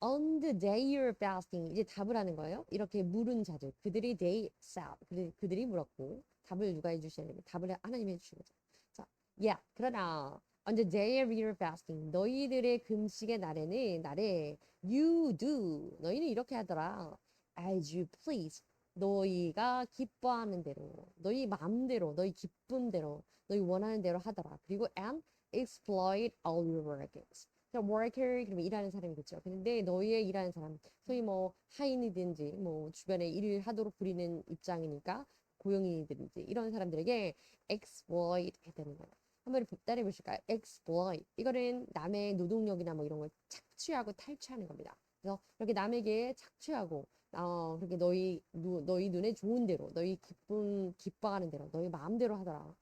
on the day you're fasting 이제 답을 하는 거예요. 이렇게 물은 자들 그들이 they said 그들이 물었고 답을 누가 해주시냐면 답을 하나님이 해주신 거죠. 자, yeah. 그러나 on the day of your fasting 너희들의 금식의 날에 you do 너희는 이렇게 하더라. as you please 너희가 기뻐하는 대로 너희 마음대로 너희 기쁨대로 너희 원하는 대로 하더라. 그리고 and exploit all your workings worker 그러면 일하는 사람이겠죠. 근데 너희의 일하는 사람, 소위 뭐 하인이든지 뭐 주변에 일을 하도록 부리는 입장이니까 고용인이든지 이런 사람들에게 exploit 해야 되는 거예요. 한번 따라해 보실까요? exploit 이거는 남의 노동력이나 뭐 이런 걸 착취하고 탈취하는 겁니다. 그래서 이렇게 남에게 착취하고 그렇게 너희 눈에 좋은 대로 너희 기뻐하는 대로 너희 마음대로 하더라.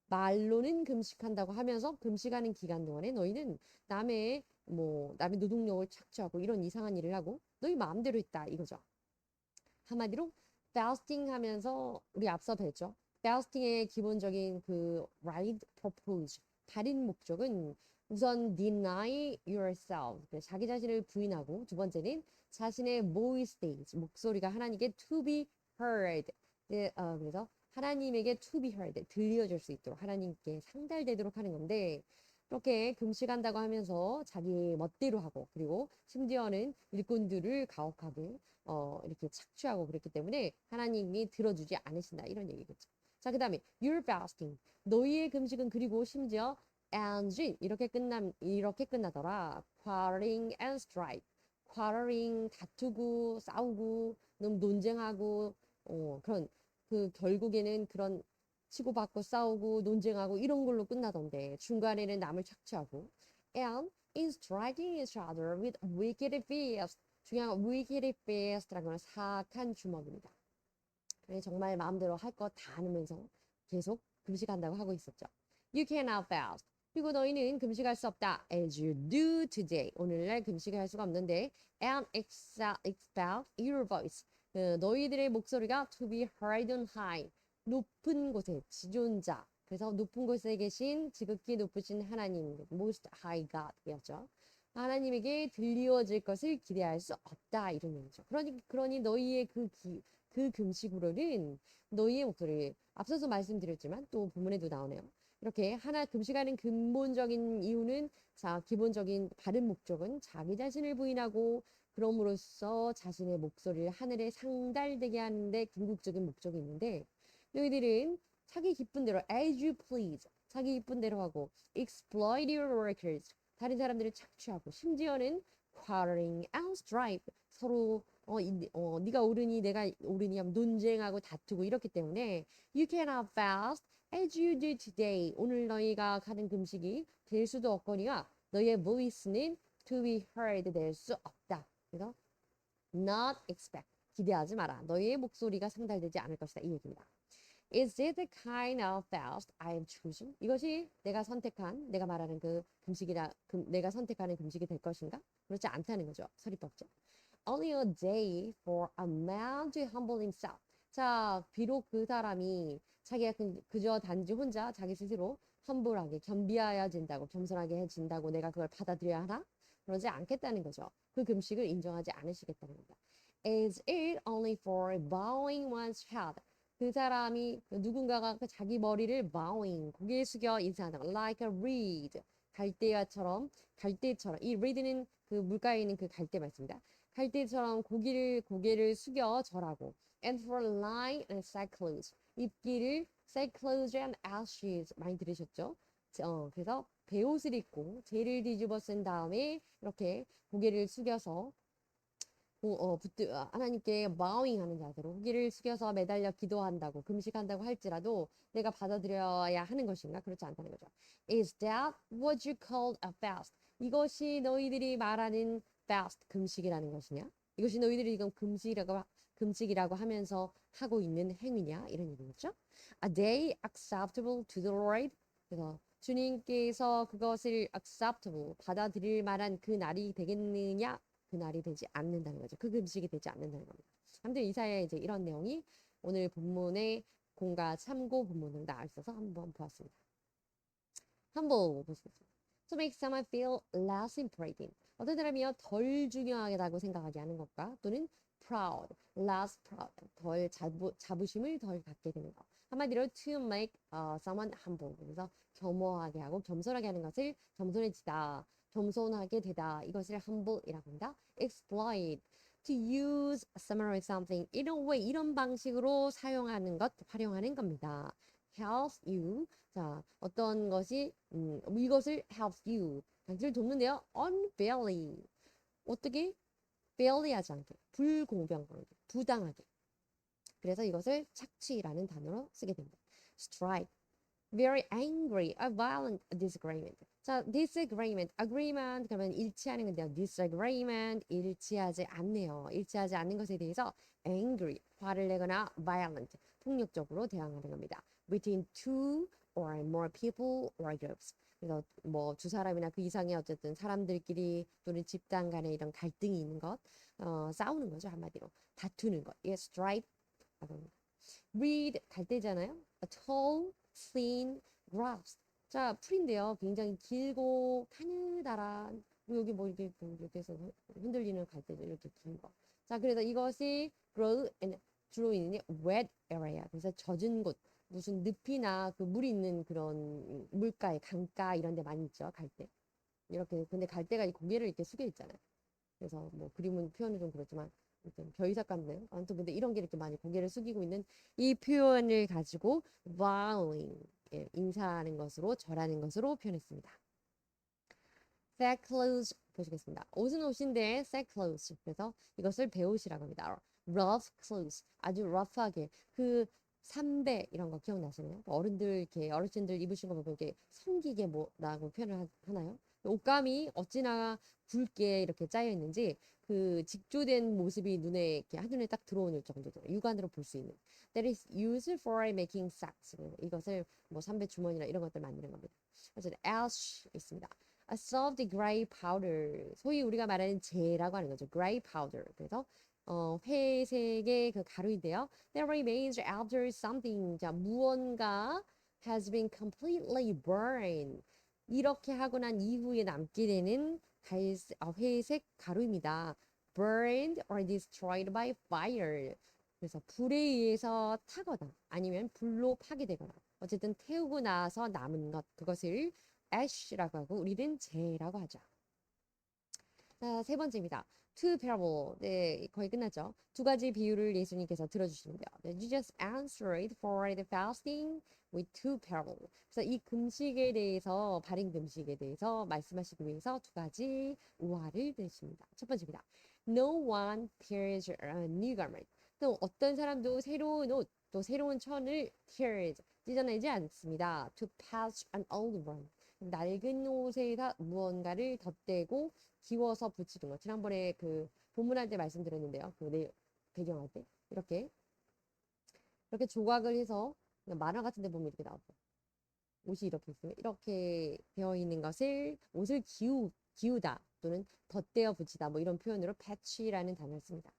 말로는 금식한다고 하면서 금식하는 기간 동안에 너희는 남의 노동력을 착취하고 이런 이상한 일을 하고 너희 마음대로 했다 이거죠. 한마디로 fasting 하면서 우리 앞서 뵀죠. fasting의 기본적인 그 right purpose 다른 목적은 우선 deny yourself 자기 자신을 부인하고 두 번째는 자신의 voice stage 목소리가 하나님께 to be heard 그래서 하나님에게 to be heard, 들려줄 수 있도록 하나님께 상달되도록 하는 건데 그렇게 금식한다고 하면서 자기 멋대로 하고 그리고 심지어는 일꾼들을 가혹하게 이렇게 착취하고 그랬기 때문에 하나님이 들어주지 않으신다 이런 얘기겠죠. 자, 그 다음에 your fasting, 너희의 금식은 그리고 심지어 and 이렇게 끝나더라. quarreling and strife, quarreling 다투고 싸우고 논쟁하고 그런 그 결국에는 그런 치고받고 싸우고 논쟁하고 이런 걸로 끝나던데 중간에는 남을 착취하고 and in striking each other with wicked fists. 중요한 건 wicked fist라는 건 사악한 주먹입니다. 그래 정말 마음대로 할 거 다 하면서 계속 금식한다고 하고 있었죠. You cannot fast. 그리고 너희는 금식할 수 없다. As you do today. 오늘날 금식을 할 수가 없는데 and expel your voice. 너희들의 목소리가 to be heard on high. 높은 곳에 지존자. 그래서 높은 곳에 계신 지극히 높으신 하나님, most high God이었죠. 하나님에게 들리워질 것을 기대할 수 없다 이런 얘기죠. 그러니 너희의 그 금식으로는 너희의 목소리 앞서서 말씀드렸지만 또 본문에도 나오네요. 이렇게 하나 금식하는 근본적인 이유는 자 기본적인 바른 목적은 자기 자신을 부인하고 그럼으로써 자신의 목소리를 하늘에 상달되게 하는데 궁극적인 목적이 있는데 너희들은 자기 기쁜 대로 as you please 자기 기쁜 대로 하고 exploit your workers 다른 사람들을 착취하고 심지어는 quarreling and strife 서로 네가 옳으니 내가 옳으니 하면 논쟁하고 다투고 이렇기 때문에 you cannot fast as you do today. 오늘 너희가 가는 금식이 될 수도 없거니와 너희의 voice는 to be heard 될 수 없다. 그래서 not expect 기대하지 마라. 너희의 목소리가 상달되지 않을 것이다. 이 얘기입니다. Is it the kind of fast I have chosen? 이것이 내가 말하는 그 내가 선택하는 금식이 될 것인가? 그렇지 않다는 거죠. 서리법죠. Only a day for a man to humble himself. 자, 비록 그 사람이 자기가 그저 단지 혼자 자기 스스로 험불하게 겸비하여 진다고 겸손하게 해진다고 내가 그걸 받아들여야 하나? 그러지 않겠다는 거죠. 그 금식을 인정하지 않으시겠다는 겁니다. Is it only for bowing one's head? 그 사람이 누군가가 자기 머리를 bowing 고개 숙여 인사한다. Like a reed 갈대처럼 이 reed는 그 물가에 있는 그 갈대 말씀입니다. 갈대처럼 고개를 숙여 절하고 and for lying and sackcloth 입기를 sackcloth and ashes 많이 들으셨죠? 그래서 베옷을 입고 재를 뒤집어 쓴 다음에 이렇게 고개를 숙여서 하나님께 bowing하는 자세로 고개를 숙여서 매달려 기도한다고 금식한다고 할지라도 내가 받아들여야 하는 것인가? 그렇지 않다는 거죠. Is that what you called a fast? 이것이 너희들이 말하는 fast 금식이라는 것이냐? 이것이 너희들이 지금 금식이라고 하면서 하고 있는 행위냐? 이런 얘기겠죠? A day acceptable to the Lord. 그래서 주님께서 그것을 acceptable 받아들일 만한 그 날이 되겠느냐? 그 날이 되지 않는다는 거죠. 그 금식이 되지 않는다는 겁니다. 아무튼 이사야에 이제 이런 내용이 오늘 본문의 공과 참고 본문으로 나와 있어서 한번 보았습니다. 한번 보시겠습니다. To make someone feel less important. 어떤 사람이요 덜 중요하다고 생각하게 하는 것과 또는 proud, less proud, 덜 자부심을 덜 갖게 되는 것. 한마디로 to make someone humble. 그래서 겸허하게 하고 겸손하게 하는 것을 겸손하게 되다. 이것을 humble이라고 합니다. exploit, to use, summarize something. 이런 방식으로 활용하는 겁니다. helps you. 자, 어떤 것이 이것을 helps you. 당신을 돕는데요. unfairly. 어떻게? fairly하지 않게. 불공평하게. 부당하게. 그래서 이것을 착취라는 단어로 쓰게 됩니다. strike. very angry, a violent disagreement. 자, disagreement, agreement 그러면 일치하는 건데요. disagreement 일치하지 않네요. 일치하지 않는 것에 대해서 angry, 화를 내거나 violent, 폭력적으로 대항하는 겁니다. between two or more people or groups. 그래서 뭐 두 사람이나 그 이상의 어쨌든 사람들끼리 또는 집단 간에 이런 갈등이 있는 것, 싸우는 거죠 한마디로 다투는 것. 이게 strike. reed 갈대잖아요. a tall thin grass. 자, 풀인데요. 굉장히 길고 가느다란 여기 뭐 이렇게 해서 흔들리는 갈대죠. 이렇게 긴 거. 자, 그래서 이것이 grow and 주로 있는 wet area. 그래서 젖은 곳. 무슨 늪이나 그 물이 있는 그런 물가에 강가 이런 데 많이 있죠. 갈대. 이렇게 근데 갈대가 이 고개를 이렇게 숙여 있잖아요. 그래서 뭐 그림은 표현이 좀 그렇지만 벼이삭 같네요. 아무튼 근데 이런 게 이렇게 많이 고개를 숙이고 있는 이 표현을 가지고 bowing 인사하는 것으로 절하는 것으로 표현했습니다. sackcloth 보시겠습니다. 옷은 옷인데 sackcloth 그래서 이것을 배옷이라고 합니다. rough clothes 아주 rough하게 그 삼배 이런 거 기억나시나요? 어른들 이렇게 어르신들 입으신 거 보면 이렇게 성기게 뭐라고 표현을 하나요? 옷감이 어찌나 굵게 이렇게 짜여 있는지 그 직조된 모습이 눈에 이렇게 한눈에 딱 들어오는 정도죠. 육안으로 볼 수 있는. That is used for making socks. 이것을 뭐 삼배 주머니나 이런 것들 만드는 겁니다. 그래서 ash 있습니다. A soft gray powder. 소위 우리가 말하는 젤이라고 하는 거죠. gray powder. 그래서 회색의 그 가루인데요. That remains after something. 자, 무언가 has been completely burned. 이렇게 하고 난 이후에 남게 되는 회색 가루입니다. Burned or destroyed by fire. 그래서 불에 의해서 타거나 아니면 불로 파괴되거나 어쨌든 태우고 나서 남은 것 그것을 ash라고 하고 우리는 재라고 하죠. 자, 세 번째입니다. Two parable. 네, 거의 끝났죠. 두 가지 비유를 예수님께서 들어주시는데요. You just answered for the fasting with two parable. 그래서 이 금식에 대해서, 발인 금식에 대해서 말씀하시기 위해서 두 가지 우화를 드십니다. 첫 번째입니다. No one tears a new garment. 또 어떤 사람도 새로운 옷, 또 새로운 천을 tears, 찢어내지 않습니다. To patch an old one. 낡은 옷에다 무언가를 덧대고 기워서 붙이는 거. 지난번에 그 본문할 때 말씀드렸는데요. 배경할 때 이렇게 조각을 해서 만화 같은 데 보면 이렇게 나오죠. 옷이 이렇게 있으면 이렇게 되어 있는 것을 옷을 기우다 또는 덧대어 붙이다 뭐 이런 표현으로 patch라는 단어를 씁니다.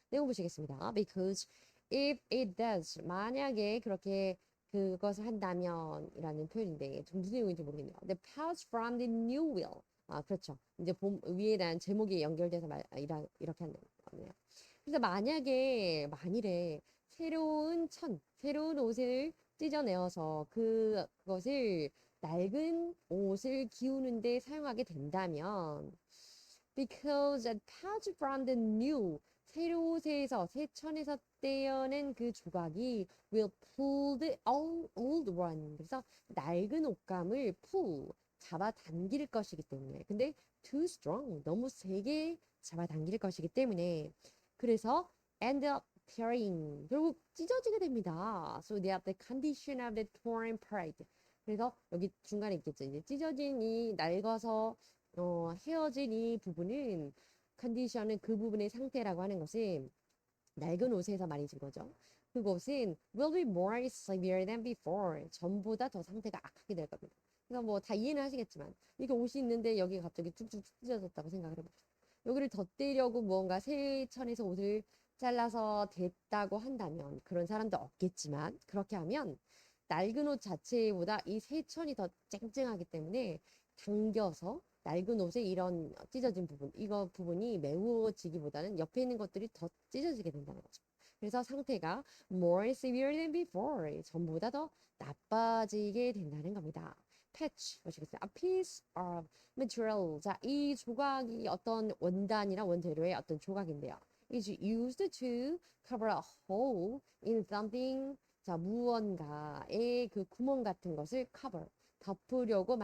내용 보시겠습니다. Because if it does 만약에 그렇게 그것을 한다면 이라는 표현인데 좀 무슨 내용인지 모르겠네요. The patch from the new will. 아, 그렇죠. 이제 위에 대한 제목이 연결돼서 이렇게 하는 거네요. 그래서 만일에 새로운 옷을 찢어내어서 그것을 낡은 옷을 기우는데 사용하게 된다면 because a patch from the new 새 옷에서 새 천에서 떼어낸 그 조각이 will pull the old one 그래서 낡은 옷감을 pull 잡아당길 것이기 때문에 근데 too strong 너무 세게 잡아당길 것이기 때문에 그래서 end up tearing 결국 찢어지게 됩니다. So that the condition of the torn part 그래서 여기 중간에 있겠죠. 이제 찢어진 이 낡아서 헤어진 이 부분은 컨디션은 그 부분의 상태라고 하는 것은 낡은 옷에서 말해진 거죠. 그것은 will be more severe than before. 전보다 더 상태가 악하게 될 겁니다. 그래서 뭐 다 이해는 하시겠지만 이렇게 옷이 있는데 여기가 갑자기 툭툭 찢어졌다고 생각을 해보죠. 여기를 덧대려고 무언가 새 천에서 옷을 잘라서 됐다고 한다면 그런 사람도 없겠지만 그렇게 하면 낡은 옷 자체보다 이 새 천이 더 쨍쨍하기 때문에 당겨서 낡은 옷에 이런 찢어진 부분, 이거 부분이 메워지기보다는 옆에 있는 것들이 더 찢어지게 된다는 거죠. 그래서 상태가 more severe than before, 전보다 더 나빠지게 된다는 겁니다. patch, 보시겠어요? A piece of material. 자, 이 조각이 어떤 원단이나 원재료의 어떤 조각인데요. is used to cover a hole in something. 자, 무언가의 그 구멍 같은 것을 cover, 덮으려고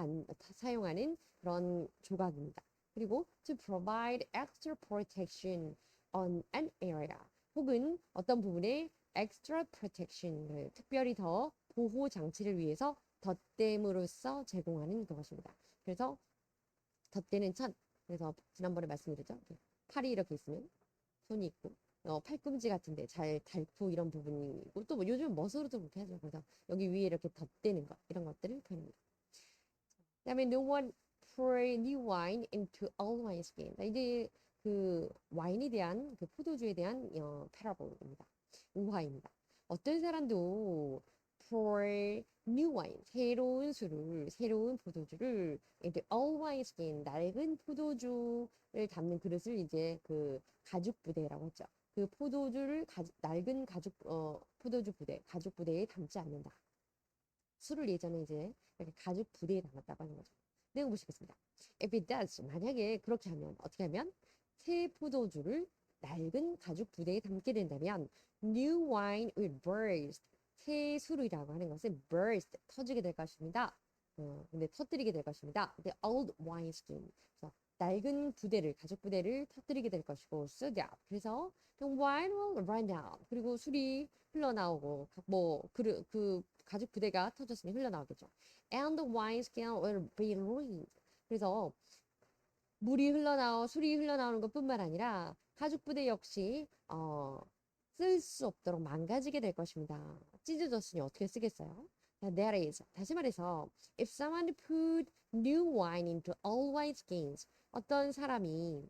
사용하는 그런 조각입니다. 그리고 to provide extra protection on an area 혹은 어떤 부분에 extra protection을 특별히 더 보호 장치를 위해서 덧댐으로써 제공하는 그것입니다. 그래서 덧대는 천 그래서 지난번에 말씀드렸죠. 팔이 이렇게 있으면 손이 있고 팔꿈치 같은데 잘 닳고 이런 부분이고 또 뭐 요즘 멋으로도 그렇게 하죠. 그래서 여기 위에 이렇게 덧대는 것 이런 것들을 표현합니다. 그다음에 no one pour new wine into old wineskin. 이제 그 와인에 대한 그 포도주에 대한 parables,입니다. 우화입니다. 어떤 사람도 pour new wine 새로운 포도주를 into old wineskin 낡은 포도주를 담는 그릇을 이제 그 가죽 부대라고 했죠. 그 포도주를 낡은 가죽 부대에 담지 않는다. 술을 예전에 이제 이렇게 가죽 부대에 담았다고 하는 거죠. 내용 보시겠습니다. If it does, 만약에 그렇게 하면 어떻게 하면 새 포도주를 낡은 가죽 부대에 담게 된다면 new wine will burst. 새 술이라고 하는 것은 burst, 터지게 될 것입니다. 근데 터뜨리게 될 것입니다. The old wine skin. 그래서 낡은 부대를 가죽 부대를 터뜨리게 될 것이고 so that 그래서 the wine will run out 그리고 술이 흘러나오고 그 가죽 부대가 터졌으니 흘러나오겠죠. And the wine skin will be ruined. 그래서 술이 흘러나오는 것뿐만 아니라 가죽 부대 역시 쓸 수 없도록 망가지게 될 것입니다. 찢어졌으니 어떻게 쓰겠어요? That is, 다시 말해서, if someone put new wine into old wine skins, 어떤 사람이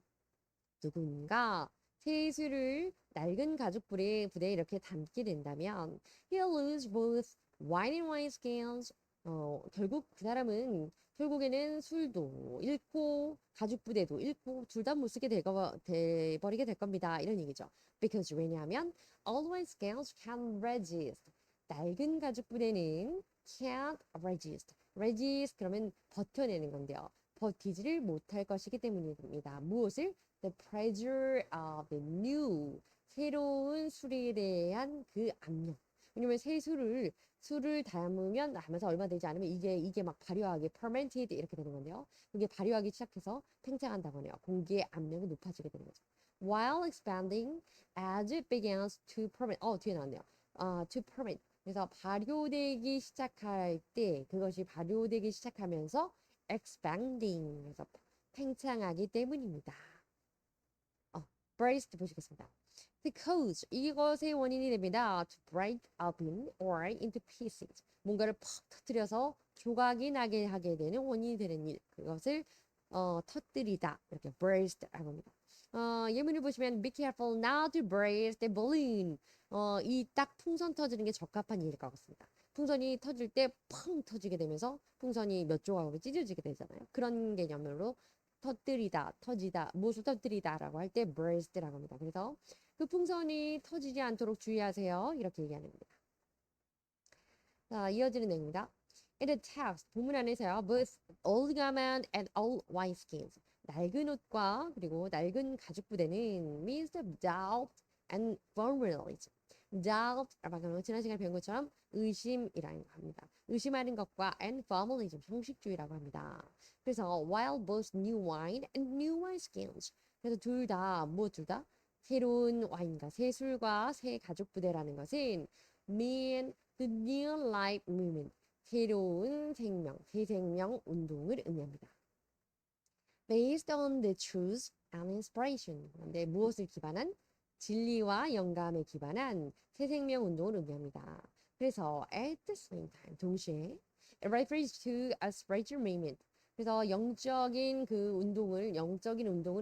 누군가 새 술을 낡은 가죽 부대에 이렇게 담게 된다면, he'll lose both wine and wine skins. 결국 그 사람은 결국에는 술도 잃고 가죽 부대도 잃고 둘 다 못 쓰게 돼버리게 될 겁니다. 이런 얘기죠. Because 왜냐하면 old wine skins can resist. 낡은 가죽 부대는 can't resist. resist 그러면 버텨내는 건데요. 버티지를 못할 것이기 때문입니다. 무엇을? The pressure of the new. 새로운 술에 대한 그 압력. 왜냐면 새 술을 담으면서 얼마 되지 않으면 이게 막 발효하게 fermented 이렇게 되는 건데요. 그게 발효하기 시작해서 팽창한다고 하네요. 공기의 압력이 높아지게 되는 거죠. While expanding as it begins to ferment. 뒤에 나왔네요. to ferment. 그래서 발효되기 시작할 때 그것이 발효되기 시작하면서 expanding 그래서 팽창하기 때문입니다. burst 보시겠습니다. The cause 이것의 원인이 됩니다. To break open or into pieces 뭔가를 퍽 터뜨려서 조각이 나게 하게 되는 원인이 되는 일 그것을 터뜨리다 이렇게 burst라고 합니다. 예문을 보시면 be careful not to burst the balloon. 이 딱 풍선 터지는 게 적합한 예일 것 같습니다. 풍선이 터질 때 펑 터지게 되면서 풍선이 몇 조각으로 찢어지게 되잖아요. 그런 개념으로 터뜨리다, 터지다, 무엇을 터뜨리다라고 할 때 burst라고 합니다. 그래서 그 풍선이 터지지 않도록 주의하세요. 이렇게 얘기하는 겁니다. 자, 이어지는 내용입니다. In the text, 본문 안에서요. Both old garment and old wineskins. 낡은 옷과 그리고 낡은 가죽 부대는 means doubt and vulnerability. doubt, 방금 지난 시간에 배운 것처럼 의심이라는 거 합니다. 의심하는 것과 and formalism, 형식주의라고 합니다. 그래서 while both new wine and new wineskins. 그래서 둘 다 새로운 와인과 새 술과 새 가죽 부대라는 것은 mean the new life movement. 새로운 생명, 새 생명 운동을 의미합니다. Based on the truth and inspiration. 근데 무엇을 기반한? 진리와 영감에 기반한 새 생명 운동을 의미합니다. 그래서 at the same time, 동시에 it refers to a spiritual movement. 그래서 영적인 운동을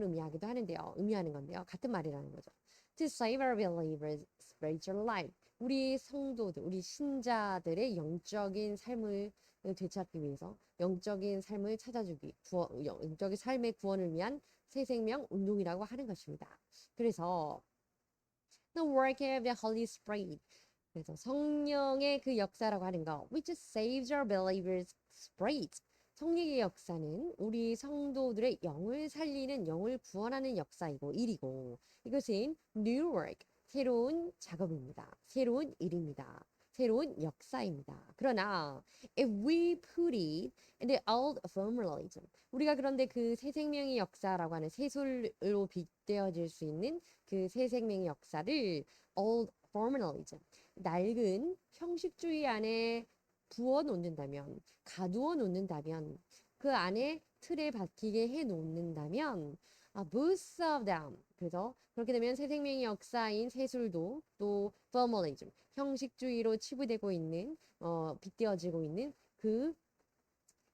의미하기도 하는데요. 의미하는 건데요. 같은 말이라는 거죠. To save our believers' spiritual life. 우리 성도들, 우리 신자들의 영적인 삶을 되찾기 위해서 영적인 삶을 영적인 삶의 구원을 위한 새 생명 운동이라고 하는 것입니다. 그래서 the work of the Holy Spirit. 그래서 성령의 그 역사라고 하는 거, which saves our believers' spirit. 성령의 역사는 우리 성도들의 영을 살리는 영을 구원하는 역사이고 일이고 이것은 new work, 새로운 작업입니다. 새로운 일입니다. 새로운 역사입니다. 그러나 if we put it in the old formalism 우리가 그런데 그 새 생명의 역사라고 하는 새술로 빗대어질 수 있는 그 새 생명의 역사를 old formalism 낡은 형식주의 안에 부어 놓는다면 가두어 놓는다면 그 안에 틀에 박히게 해 놓는다면 both of them 그래서 그렇게 되면 새 생명의 역사인 새술도 또 formalism 형식주의로 치부되고 있는 빗대어지고 있는 그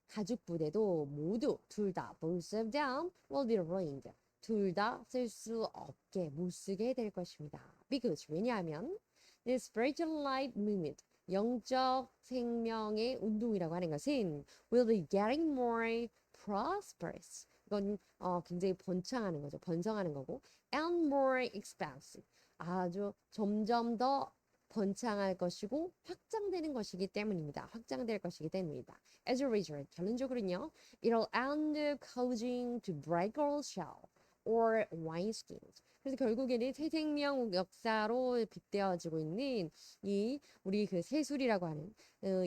가죽 부대도 모두 둘 다 both of them will be ruined 둘 다 쓸 수 없게 못 쓰게 될 것입니다. Because 왜냐하면 the spiritual life movement 영적 생명의 운동이라고 하는 것은 will be getting more prosperous. 이건 굉장히 번창하는 거죠. 번성하는 거고 and more expansive. 아주 점점 더 번창할 것이고 확장되는 것이기 때문입니다. 확장될 것이기 때문입니다. As a result, 결론적으로는요. It'll end up causing to break all shell or wineskins. 그래서 결국에는 새 생명 역사로 빗대어지고 있는 우리 그 새술이라고 하는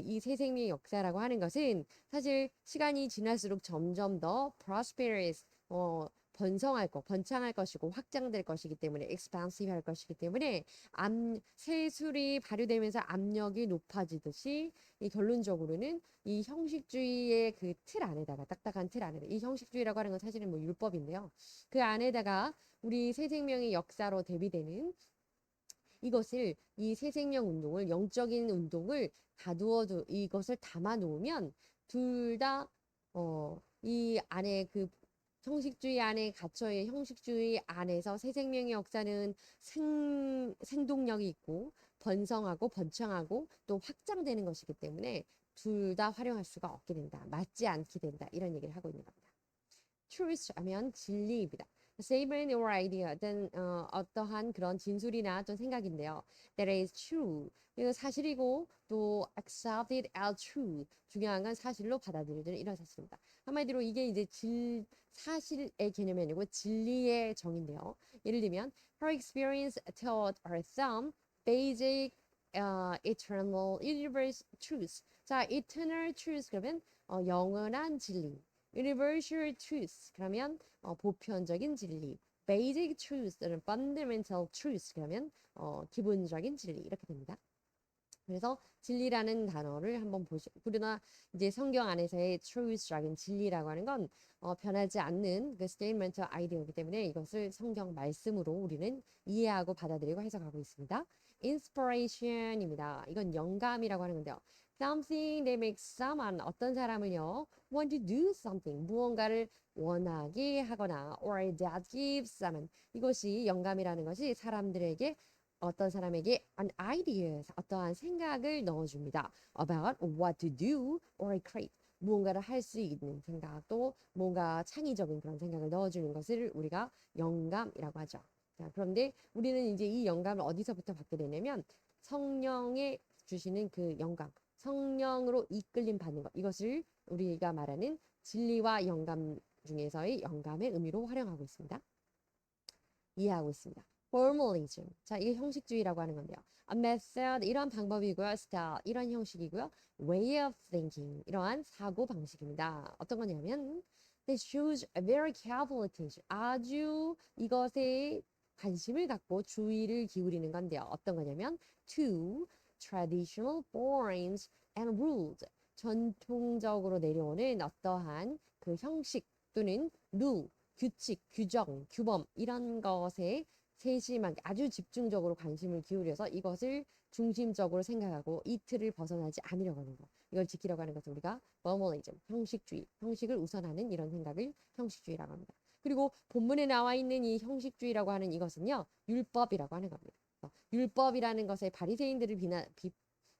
이 새 생명의 역사라고 하는 것은 사실 시간이 지날수록 점점 더 prosperous 번성할 번창할 것이고 확장될 것이기 때문에 expansive 할 것이기 때문에 세술이 발효되면서 압력이 높아지듯이 이 결론적으로는 이 형식주의의 그 틀 안에다가 딱딱한 틀 안에다 이 형식주의라고 하는 건 사실은 뭐 율법인데요. 그 안에다가 우리 새 생명의 역사로 대비되는 이것을 이 새생명 운동을 영적인 운동을 가두어도 이것을 담아 놓으면 둘 다 이 안에 그 형식주의 안에 갇혀의 형식주의 안에서 새생명의 역사는 생동력이 있고 번성하고 번창하고 또 확장되는 것이기 때문에 둘 다 활용할 수가 없게 된다. 맞지 않게 된다. 이런 얘기를 하고 있는 겁니다. truth 하면 진리입니다. statement or idea 어떤 어떠한 그런 진술이나 어떤 생각인데요. that is true. 이거 사실이고 또 accepted as true. 중요한 건 사실로 받아들여지는 이런 사실입니다. 한마디로 이게 이제 사실의 개념이 아니고 진리의 정의인데요. 예를 들면 her experience taught her some basic eternal universe truth. 자, eternal truth 그러면 영원한 진리. universal truth 그러면 보편적인 진리, basic truth는 fundamental truth 그러면 기본적인 진리 이렇게 됩니다. 그래서 진리라는 단어를 한번 그러나 이제 성경 안에서의 truth라는 진리라고 하는 건 변하지 않는 그 statement 아이디어이기 때문에 이것을 성경 말씀으로 우리는 이해하고 받아들이고 해석하고 있습니다. inspiration입니다. 이건 영감이라고 하는 건데요. something that makes someone 어떤 사람을요 want to do something 무언가를 원하게 하거나 or that gives someone 이것이 영감이라는 것이 사람들에게 어떤 사람에게 an idea, 어떠한 생각을 넣어줍니다. about what to do or create. 무언가를 할 수 있는 생각, 또 뭔가 창의적인 그런 생각을 넣어주는 것을 우리가 영감이라고 하죠. 자, 그런데 우리는 이제 이 영감을 어디서부터 받게 되냐면 성령에 주시는 그 영감, 성령으로 이끌림 받는 것, 이것을 우리가 말하는 진리와 영감 중에서의 영감의 의미로 활용하고 있습니다. 이해하고 있습니다. formalism. 자, 이게 형식주의라고 하는 건데요. a method 이런 방법이고요. style 이런 형식이고요. way of thinking 이러한 사고 방식입니다. 어떤 거냐면 that shows a very careful attention. 아주 이것에 관심을 갖고 주의를 기울이는 건데요. 어떤 거냐면 to traditional forms and rules. 전통적으로 내려오는 어떠한 그 형식 또는 rule 규칙, 규정, 규범 이런 것에 세심하게 아주 집중적으로 관심을 기울여서 이것을 중심적으로 생각하고 이 틀을 벗어나지 않으려고 하는 것. 이걸 지키려고 하는 것을 우리가 formalism, 형식주의, 형식을 우선하는 이런 생각을 형식주의라고 합니다. 그리고 본문에 나와 있는 이 형식주의라고 하는 이것은요. 율법이라고 하는 겁니다. 율법이라는 것에 바리새인들을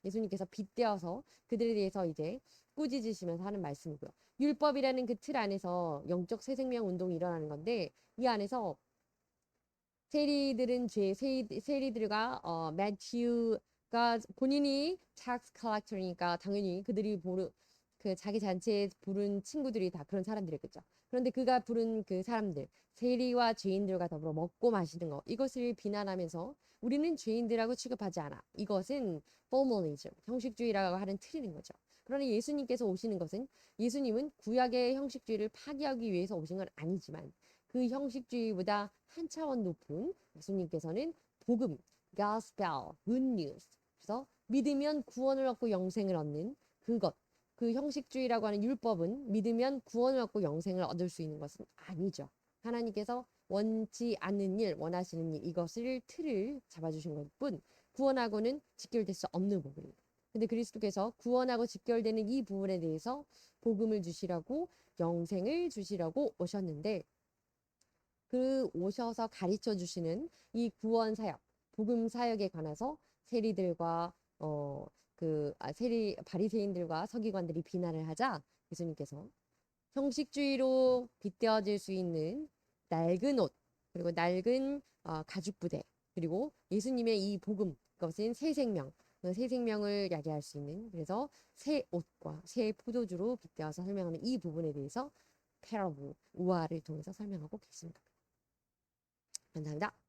예수님께서 빗대어서 그들에 대해서 이제 꾸짖으시면서 하는 말씀이고요. 율법이라는 그 틀 안에서 영적 새생명 운동이 일어나는 건데 이 안에서 세리들과 매튜가 본인이 텍스 컬렉터니까 당연히 그들이 그 자기 잔치에 부른 친구들이 다 그런 사람들이겠죠. 그런데 그가 부른 그 사람들 세리와 죄인들과 더불어 먹고 마시는 거 이것을 비난하면서 우리는 죄인들하고 취급하지 않아. 이것은 formalism, 형식주의라고 하는 틀인 거죠. 그러나 예수님께서 오시는 것은 예수님은 구약의 형식주의를 파기하기 위해서 오신 건 아니지만 그 형식주의보다 한 차원 높은 예수님께서는 복음, gospel, good news. 그래서 믿으면 구원을 얻고 영생을 얻는 그것. 그 형식주의라고 하는 율법은 믿으면 구원을 얻고 영생을 얻을 수 있는 것은 아니죠. 하나님께서 원치 않는 일, 원하시는 일, 이것을 틀을 잡아주신 것뿐 구원하고는 직결될 수 없는 부분입니다. 근데 그리스도께서 구원하고 직결되는 이 부분에 대해서 복음을 주시라고 영생을 주시라고 오셨는데 그 오셔서 가르쳐 주시는 이 구원 사역, 복음 사역에 관해서 세리들과 바리새인들과 서기관들이 비난을 하자 예수님께서 형식주의로 빗대어질 수 있는 낡은 옷 그리고 낡은 가죽 부대 그리고 예수님의 이 복음 그것은 새 생명 그 새 생명을 야기할 수 있는 그래서 새 옷과 새 포도주로 빗대어서 설명하는 이 부분에 대해서 패러블 우화를 통해서 설명하고 계십니다. 감사합니다.